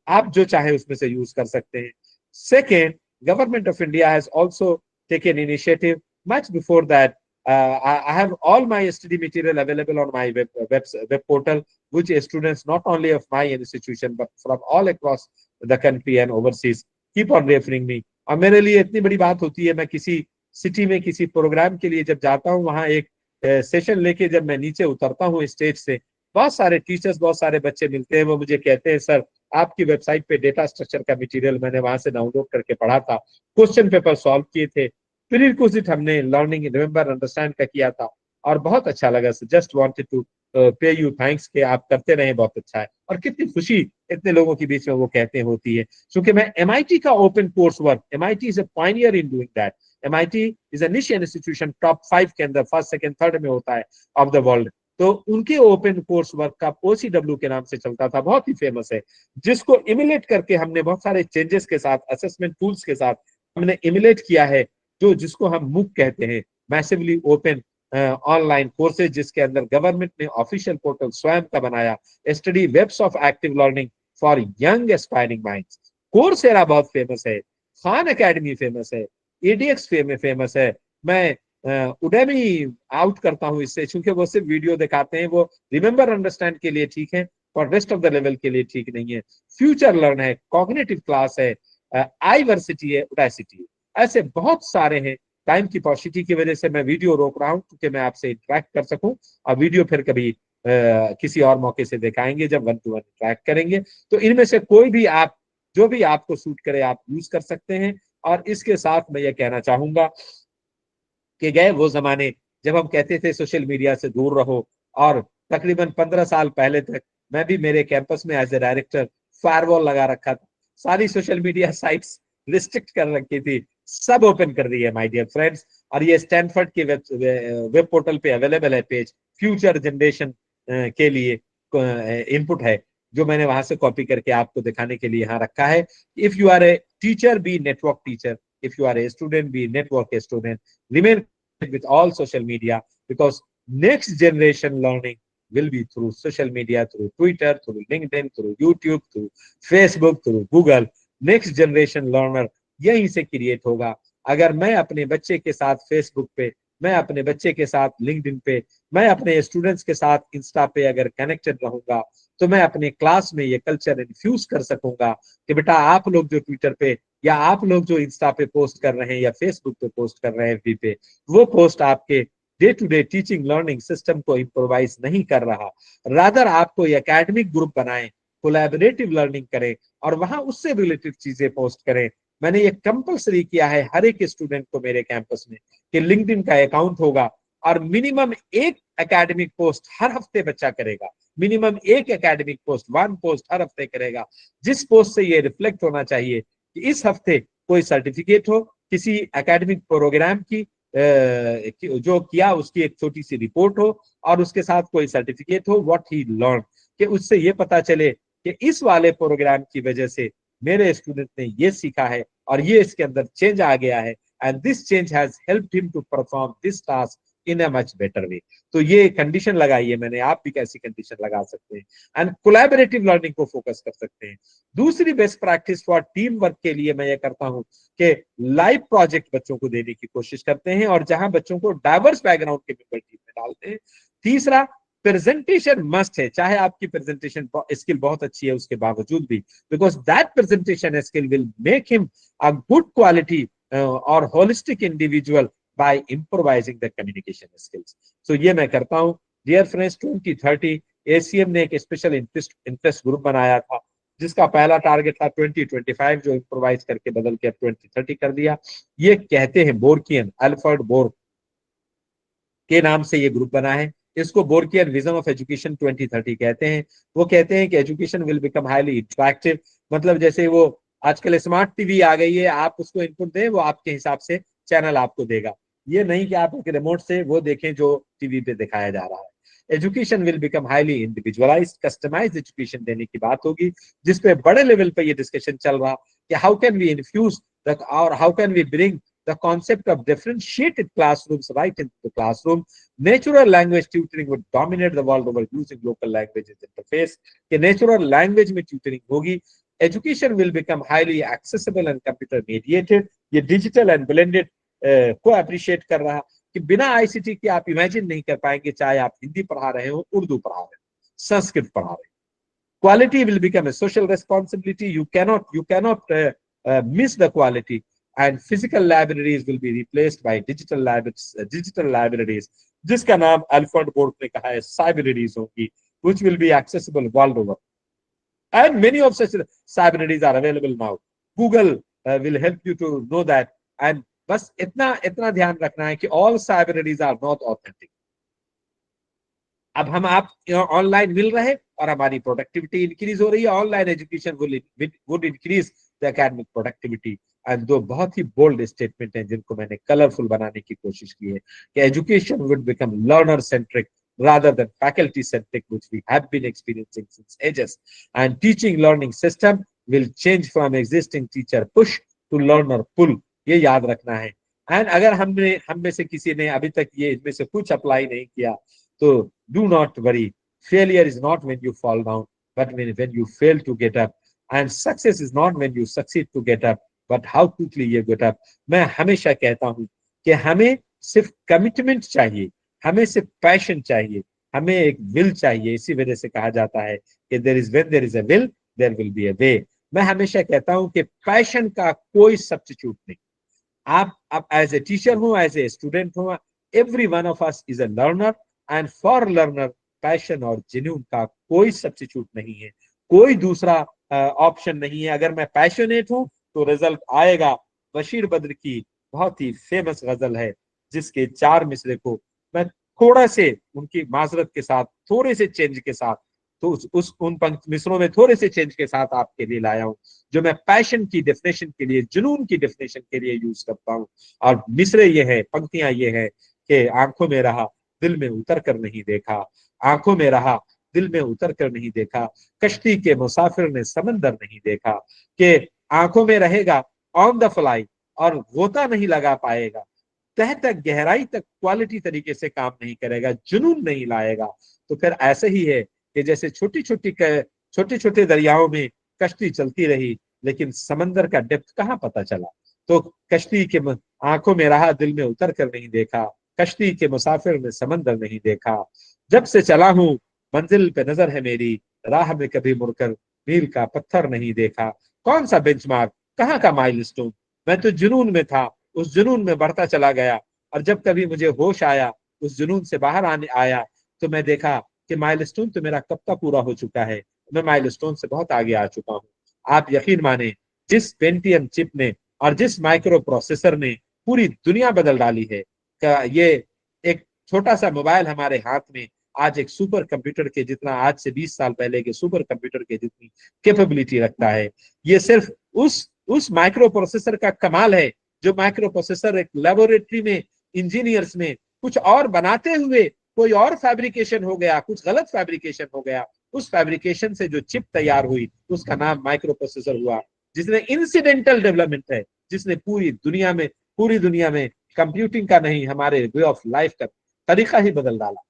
आप जो चाहे उसमें से यूज कर सकते हैं। Second, government of India has also taken initiative much before that. I have all my study material available on my web portal, which students not only of my institution but from all across the country and overseas keep on referring me। और मेरे लिए इतनी बड़ी बात होती है, मैं किसी सिटी में किसी प्रोग्राम के लिए जब जाता हूँ, वहां एक सेशन लेके जब मैं नीचे उतरता हूँ स्टेज से, बहुत सारे टीचर्स, बहुत सारे बच्चे मिलते हैं, वो मुझे कहते हैं सर आपकी वेबसाइट पे डेटा स्ट्रक्चर का मटेरियल मैंने वहां से डाउनलोड करके पढ़ा था, क्वेश्चन पेपर सॉल्व किए थे, प्रीरिक्विजिट हमने लर्निंग रिमेंबर अंडरस्टैंड का किया था, और बहुत अच्छा लगा सर, जस्ट वांटेड टू पे यू थैंक्स के आप करते रहे, बहुत अच्छा है। और कितनी खुशी इतने लोगों के बीच में वो कहते होती है, क्योंकि मैं एमआईटी का open course work, MIT is a Pioneer in doing that. MIT is a निश इंस्टीट्यूशन, टॉप 5 के अंदर, फर्स्ट सेकंड थर्ड में होता है ऑफ द वर्ल्ड। तो उनके ओपन कोर्स वर्क का ओसीडब्ल्यू के नाम से चलता था, बहुत ही फेमस है, जिसको इमुलेट करके हमने बहुत सारे चेंजेस के साथ, असेसमेंट टूल्स के साथ हमने इमुलेट किया है, जो जिसको हम मूक कहते हैं, मैसिवली ओपन ऑनलाइन कोर्सेज, जिसके अंदर गवर्नमेंट ने ऑफिशियल पोर्टल स्वयं का बनाया, study webs of active learning for young aspiring minds. Coursera बहुत फेमस है, खान एकेडमी फेमस है, एडीएक्स फेमस है। मैं उडेमी आउट करता हूँ इससे, क्योंकि वो सिर्फ वीडियो दिखाते हैं, वो रिमेंबर अंडरस्टैंड के लिए ठीक है और रेस्ट ऑफ द लेवल के लिए ठीक नहीं है। फ्यूचर लर्न है, कॉग्निटिव क्लास है, आईवर्सिटी है, उडासिटी है, ऐसे बहुत सारे हैं। टाइम की पॉसिटी की वजह से मैं वीडियो रोक रहा हूँ क्योंकि मैं आपसे इंटरेक्ट कर सकूं, और वीडियो फिर कभी किसी और मौके से दिखाएंगे जब 1-to-1 इंटरेक्ट करेंगे। तो इनमें से कोई भी आप, जो भी आपको सूट करे, आप यूज कर सकते हैं। और इसके साथ मैं ये कहना चाहूंगा कि गए वो जमाने जब हम कहते थे सोशल मीडिया से दूर रहो, और तकरीबन 15 साल पहले तक मैं भी मेरे कैंपस में एज ए डायरेक्टर फायरवॉल लगा रखा था, सारी सोशल मीडिया साइट्स रिस्ट्रिक्ट कर रखी थी, सब ओपन कर दी है माय डियर फ्रेंड्स। और ये स्टैनफोर्ड के वेब पोर्टल पे अवेलेबल है पेज, फ्यूचर जनरेशन के लिए इनपुट है, जो मैंने वहां से कॉपी करके आपको दिखाने के लिए यहाँ रखा है। If you are a teacher, be network teacher, if you are a student, be network a student, remain with all social media, because next generation learning will be through social media, through Twitter, through LinkedIn, through YouTube, through Facebook, through Google। next generation learner यहीं से क्रिएट होगा। अगर मैं अपने बच्चे के साथ फेसबुक पे, मैं अपने बच्चे के साथ लिंक्डइन पे, मैं अपने स्टूडेंट्स के साथ इंस्टा पे अगर कनेक्टेड रहूंगा, तो मैं अपने क्लास में ये कल्चर इन्फ्यूज कर सकूंगा कि बेटा आप लोग जो ट्विटर पे, या आप लोग जो इंस्टा पे पोस्ट कर रहे हैं, या फेसबुक पे पोस्ट कर रहे हैं, एफबी पे, वो पोस्ट आपके day to day teaching learning system को इम्प्रोवाइज नहीं कर रहा। रादर आपको एकेडमिक ग्रुप बनाएं, कोलैबोरेटिव लर्निंग करें, और वहां उससे रिलेटेड चीजें पोस्ट करें, मैंने ये कंपलसरी किया है हर एक स्टूडेंट को मेरे कैंपस में कि लिंक्डइन का अकाउंट होगा और मिनिमम एक एकेडमिक पोस्ट हर हफ्ते बच्चा करेगा, मिनिमम एक एकेडमिक पोस्ट, वन पोस्ट हर हफ्ते करेगा, जिस पोस्ट से ये रिफ्लेक्ट होना चाहिए कि इस हफ्ते कोई सर्टिफिकेट हो किसी एकेडमिक प्रोग्राम की जो किया उसकी एक छोटी सी रिपोर्ट हो और उसके साथ कोई सर्टिफिकेट हो व्हाट ही लर्न, कि उससे ये पता चले कि इस वाले प्रोग्राम की वजह से मेरे स्टूडेंट ने ये सीखा है और ये इसके अंदर चेंज आ गया है and this change has helped him to perform this task in a much better way. तो ये कंडीशन लगाई है मैंने, आप भी कैसी कंडीशन लगा सकते हैं एंड कोलैबोरेटिव लर्निंग को फोकस कर सकते हैं। दूसरी best practice for team work के लिए मैं ये करता हूं कि लाइव प्रोजेक्ट बच्चों को देने की कोशिश करते हैं और जहां बच्चों को डाइवर्स बैकग्राउंड के मेंबर टीम में डालते हैं। तीसरा, प्रेजेंटेशन मस्ट है, चाहे आपकी प्रेजेंटेशन स्किल बहुत अच्छी है उसके बावजूद भी, because that presentation skill will make him a good quality और holistic individual by improvising the communication skills. So ये मैं करता हूँ। डियर फ्रेंड्स, 2030 एसीएम ने एक स्पेशल इंटरेस्ट ग्रुप बनाया था जिसका पहला टारगेट था 2025 जो इम्प्रोवाइज करके बदल के 2030 कर दिया। ये कहते हैं बोर्कियन, अल्फ्रेड बोर्क के नाम से ये ग्रुप बना है। इसको बोर्कियन विजन ऑफ एजुकेशन 2030 कहते हैं। वो कहते हैं कि education will become highly interactive, मतलब जैसे वो आजकल स्मार्ट टीवी आ गई है, आप उसको इनपुट दें वो आपके हिसाब से चैनल आपको देगा, ये नहीं कि आप एक रिमोट से वो देखें जो टीवी पे दिखाया जा रहा है। Education will become highly individualised, customised education देने की बात होगी, जिसपे बड़े लेवल पे ये डिस्कशन चल रहा कि हाउ कैन वी इन्फ्यूज और how can we bring the concept of differentiated classrooms right into the classroom. Natural language tutoring would dominate the world over using local languages interface. कि natural language में tutoring होगी. Education will become highly accessible and computer mediated. ये digital and blended को appreciate कर रहा कि बिना आईसीटी के आप इमेजिन नहीं कर पाएंगे, चाहे आप हिंदी पढ़ा रहे हो, उर्दू पढ़ा रहे हो, संस्कृत पढ़ा रहे हो। Quality will become a social responsibility. You cannot miss the quality. And physical libraries will be replaced by digital libraries, जिसका नाम अल्फ्रेड बोर्क ने कहा है साइब्रेरीज होगी, which will be accessible world over. And many of such libraries are available now. Google will help you to know that. And बस इतना ध्यान रखना है कि all libraries are not authentic. अब हम आप ऑनलाइन मिल रहे और हमारी प्रोडक्टिविटी इंक्रीज हो रही है, online education would increase the academic productivity. And दो बहुत ही बोल्ड स्टेटमेंट हैं जिनको मैंने कलरफुल बनाने की कोशिश की है कि education would become learner centric rather than faculty centric, which we have been experiencing since ages, and teaching learning system will change from existing teacher push to learner pull, ये याद रखना है। एंड अगर हम में से किसी ने अभी तक ये इनमें से कुछ अप्लाई नहीं किया तो do not worry. Failure is not when you fall down, but when you fail to get up. And success is not when you succeed to get up, but how quickly you get up. मैं हमेशा कहता हूं कि हमें सिर्फ कमिटमेंट चाहिए, हमें सिर्फ पैशन चाहिए, हमें एक विल चाहिए। इसी वजह से कहा जाता है कि when there is a will, there will be a way. मैं हमेशा कहता हूं कि पैशन का कोई सब्स्टिट्यूट नहीं। आप एज ए टीचर हो, एज ए स्टूडेंट हो, every one of us is a learner and for learner passion और जेन्युइन का कोई सब्स्टिट्यूट नहीं है, कोई दूसरा ऑप्शन नहीं है। अगर मैं पैशनेट हूं तो रिजल्ट आएगा। बशीर बद्र की बहुत ही फेमस गजल है जिसके 4 मिसरे को मैं थोड़ा से उनकी माजरत के साथ, थोड़े से चेंज के साथ, तो उन मिसरों में थोड़े से चेंज के साथ आपके लिए लाया हूं, जो मैं पैशन की डेफिनेशन के लिए, जुनून की डेफिनेशन के लिए यूज करता हूं। और मिसरे ये है, पंक्तियां ये है कि आंखों में रहा दिल में उतर कर नहीं देखा, आंखों में रहा दिल में उतर कर नहीं देखा, कश्ती के मुसाफिर ने समंदर नहीं देखा। कि आंखों में रहेगा ऑन द फ्लाई और गोता नहीं लगा पाएगा, तह तक गहराई तक क्वालिटी तरीके से काम नहीं करेगा, जुनून नहीं लाएगा। तो फिर ऐसे ही है कि जैसे छोटे छोटे दरियाओं में कश्ती चलती रही लेकिन समंदर का डेप्थ कहाँ पता चला। तो कश्ती के आंखों में रहा दिल में उतर कर नहीं देखा, कश्ती के मुसाफिर ने समंदर नहीं देखा, जब से चला हूं मंजिल पे नजर है मेरी, राह में कभी मुड़कर मील का पत्थर नहीं देखा। कौन सा बेंचमार्क, कहाँ का माइलस्टोन, मैं तो जुनून में था, उस जुनून में बढ़ता चला गया, और जब कभी मुझे होश आया, उस जुनून से बाहर आने आया, तो मैं देखा कि माइलस्टोन तो मेरा कब का पूरा हो चुका है, मैं माइलस्टोन से बहुत आगे आ चुका हूँ। आप यकीन माने जिस पेंटियम चिप ने और जिस माइक्रो प्रोसेसर ने पूरी दुनिया बदल डाली है, ये एक छोटा सा मोबाइल हमारे हाथ में आज एक सुपर कंप्यूटर के जितना, आज से 20 साल पहले के सुपर कंप्यूटर के जितनी कैपेबिलिटी रखता है। ये सिर्फ उस माइक्रो प्रोसेसर का कमाल है, जो माइक्रो प्रोसेसर एक लेबोरेटरी में इंजीनियर्स ने कुछ और बनाते हुए कोई और फैब्रिकेशन हो गया, कुछ गलत फैब्रिकेशन हो गया, उस फैब्रिकेशन से जो चिप तैयार हुई उसका नाम माइक्रो प्रोसेसर हुआ, जिसने इंसिडेंटल डेवलपमेंट है, जिसने पूरी दुनिया में कंप्यूटिंग का नहीं, हमारे वे ऑफ लाइफ का तरीका ही बदल डाला।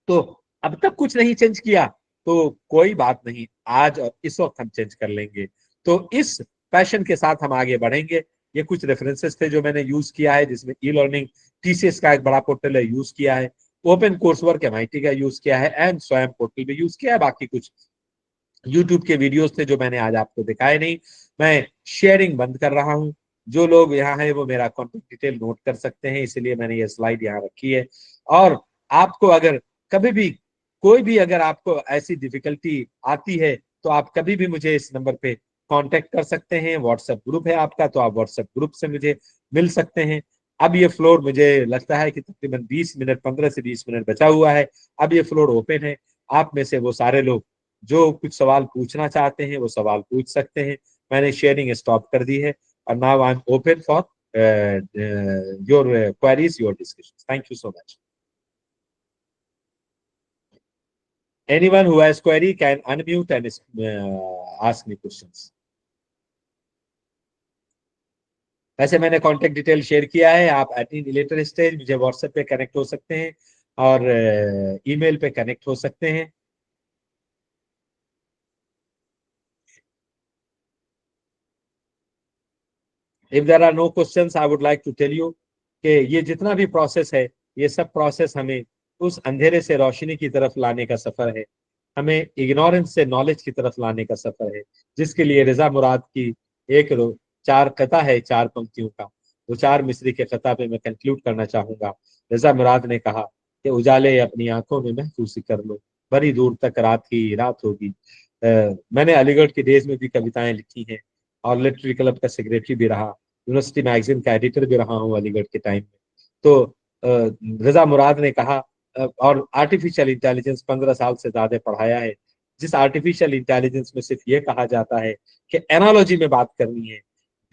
तो अब तक कुछ नहीं चेंज किया तो कोई बात नहीं, आज और इस वक्त हम चेंज कर लेंगे। तो इस पैशन के साथ हम आगे बढ़ेंगे। ये कुछ रेफरेंसेस थे जो मैंने यूज किया है, जिसमें ई लर्निंग, टीसीएस का एक बड़ा पोर्टल है, यूज किया है, ओपन कोर्स वर्क एमआईटी का यूज किया है, एंड स्वयं पोर्टल भी यूज किया है। बाकी कुछ यूट्यूब के वीडियोस थे जो मैंने आज आपको दिखाए नहीं। मैं शेयरिंग बंद कर रहा हूं। जो लोग यहाँ है वो मेरा कॉन्टेक्ट डिटेल नोट कर सकते हैं, इसलिए मैंने ये स्लाइड यहाँ रखी है। और आपको अगर कभी भी कोई भी अगर आपको ऐसी डिफिकल्टी आती है तो आप कभी भी मुझे इस नंबर पे कांटेक्ट कर सकते हैं। व्हाट्सएप ग्रुप है आपका, तो आप व्हाट्सएप ग्रुप से मुझे मिल सकते हैं। अब ये फ्लोर मुझे लगता है कि तकरीबन 20 मिनट, 15 से 20 मिनट बचा हुआ है। अब ये फ्लोर ओपन है। आप में से वो सारे लोग जो कुछ सवाल पूछना चाहते हैं वो सवाल पूछ सकते हैं। मैंने शेयरिंग स्टॉप कर दी है और now I am open for your queries, your discussion. Thank you so much. Anyone who has query can unmute and ask me questions. वैसे मैंने कांटेक्ट डिटेल शेयर किया है, आप एट इन लेटर स्टेज मुझे व्हाट्सएप पे कनेक्ट हो सकते हैं और ईमेल पे कनेक्ट हो सकते हैं। If there are no questions I would like to tell you कि ये जितना भी प्रोसेस है, ये सब प्रोसेस हमें उस अंधेरे से रोशनी की तरफ लाने का सफर है, हमें इग्नोरेंस से नॉलेज की तरफ लाने का सफर है, जिसके लिए रजा मुराद की एक चार कथा है, चार पंक्तियों का। वो चार मिसरी के कथा पे मैं कंक्लूड करना चाहूंगा। रजा मुराद ने कहा कि उजाले अपनी आंखों में महफूज कर लो, बड़ी दूर तक रात ही रात होगी। मैंने अलीगढ़ के डेज में भी कविताएं लिखी हैं और लिटरेरी क्लब का सेक्रेटरी भी रहा, यूनिवर्सिटी मैगजीन का एडिटर भी रहा हूँ अलीगढ़ के टाइम में। तो रजा मुराद ने कहा, और आर्टिफिशियल इंटेलिजेंस 15 साल से ज्यादा पढ़ाया है, जिस आर्टिफिशियल इंटेलिजेंस में सिर्फ ये कहा जाता है कि एनालॉजी में बात करनी है,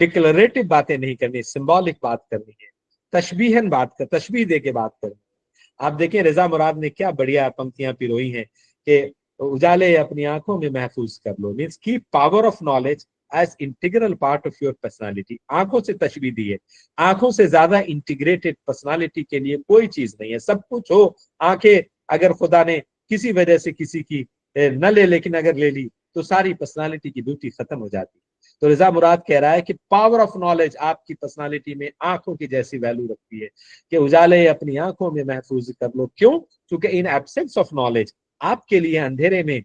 डिक्लरेटिव बातें नहीं करनी, सिंबॉलिक बात करनी है, तशबीहन बात कर, तशबीह दे के बात करनी है। आप देखें रजा मुराद ने क्या बढ़िया पंक्तियां पिरोई हैं कि उजाले अपनी आंखों में महफूज कर लो, मीन्स की power of knowledge as integral part of your personality. आंखों से तशबीह दी है, आंखों से ज्यादा इंटीग्रेटेड पर्सनालिटी के लिए कोई चीज नहीं है। सब कुछ हो, आंखें अगर खुदा ने किसी वजह से किसी की न ले, लेकिन अगर ले ली तो सारी पर्सनालिटी की ब्यूटी खत्म हो जाती है। तो रजा मुराद कह रहा है कि पावर ऑफ नॉलेज आपकी पर्सनालिटी में आंखों की जैसी वैल्यू रखती है कि उजाले अपनी आंखों में महफूज कर लो। क्यों? क्योंकि इन एब्सेंस ऑफ नॉलेज आपके लिए अंधेरे में,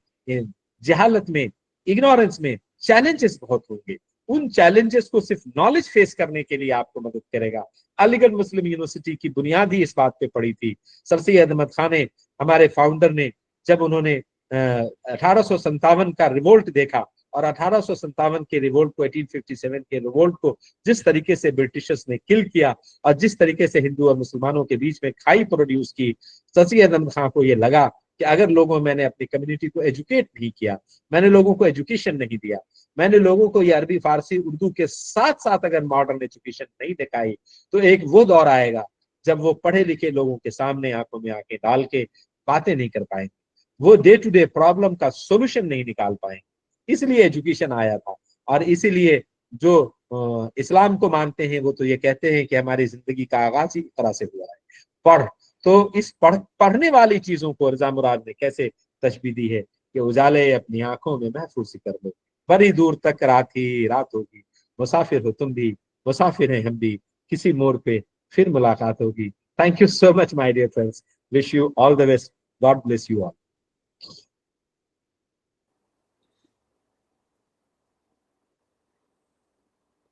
जहालत में, इग्नोरेंस में चैलेंजेस बहुत होंगे। उन चैलेंजेस को सिर्फ नॉलेज फेस करने के लिए आपको मदद करेगा। अलीगढ़ मुस्लिम यूनिवर्सिटी की बुनियाद ही इस बात पे पड़ी थी। सर सैयद अहमद खान ने, हमारे फाउंडर ने, जब उन्होंने 1857 का रिवोल्ट देखा और 1857 के रिवोल्ट को, 1857 के रिवोल्ट को जिस तरीके से ब्रिटिशर्स ने किल किया और जिस तरीके से हिंदू और मुसलमानों के बीच में खाई प्रोड्यूस की, सर सैयद अहमद खान को ये लगा कि अगर लोगों, मैंने अपनी कम्युनिटी को एजुकेट नहीं किया, मैंने लोगों को एजुकेशन नहीं दिया, मैंने लोगों को ये अरबी फारसी उर्दू के साथ साथ अगर मॉडर्न एजुकेशन नहीं दिखाई, तो एक वो दौर आएगा जब वो पढ़े लिखे लोगों के सामने आंखों में आंखें डाल के बातें नहीं कर पाएंगे, वो डे टू डे प्रॉब्लम का सोल्यूशन नहीं निकाल पाएंगे। इसलिए एजुकेशन आया था। और इसीलिए जो इस्लाम को मानते हैं वो तो ये कहते हैं कि हमारी जिंदगी का आगाज ही तरह से हुआ है, पढ़। तो इस पढ़ने वाली चीजों को रजा मुराद ने कैसे तशबीह दी है कि उजाले अपनी आंखों में महफूज कर लो, बड़ी दूर तक रात ही रात होगी, मुसाफिर हो तुम भी, मुसाफिर हैं हम भी, किसी मोड़ पे फिर मुलाकात होगी। Thank you so much my dear friends, wish you all the best, God bless you all.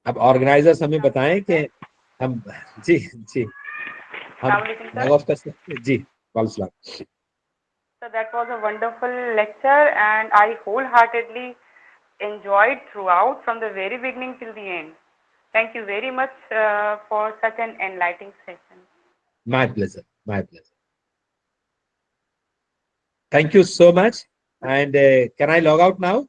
अब ऑर्गेनाइजर्स हमें बताएं कि हम, जी जी, हम लॉग ऑफ कर सकते हैं जी। वालेकुम सलाम। So that was a wonderful lecture, and I wholeheartedly enjoyed throughout from the very beginning till the end. Thank you very much for such an enlightening session. My pleasure. My pleasure. Thank you so much. And can I log out now?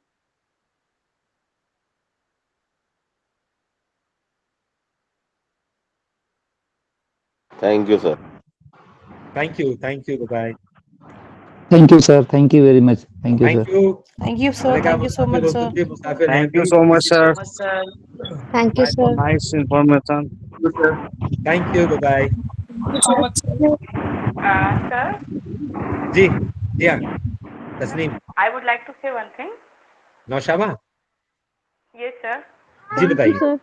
Thank you, sir. Thank you. Thank you. Bye-bye. Thank you, sir. Thank you very much. Thank you, Thank sir. you. Thank you, sir. Malika Thank you so Musafir much, sir. Rasulji Musafir Thank you Nabi. so much, sir. Thank you, My sir. pleasure. Nice information. Thank you. Bye-bye. Sir, जी जी हाँ Tasneem I would like to say one thing. Naushaba Yes, sir. Ji Thank you, बताइए sir.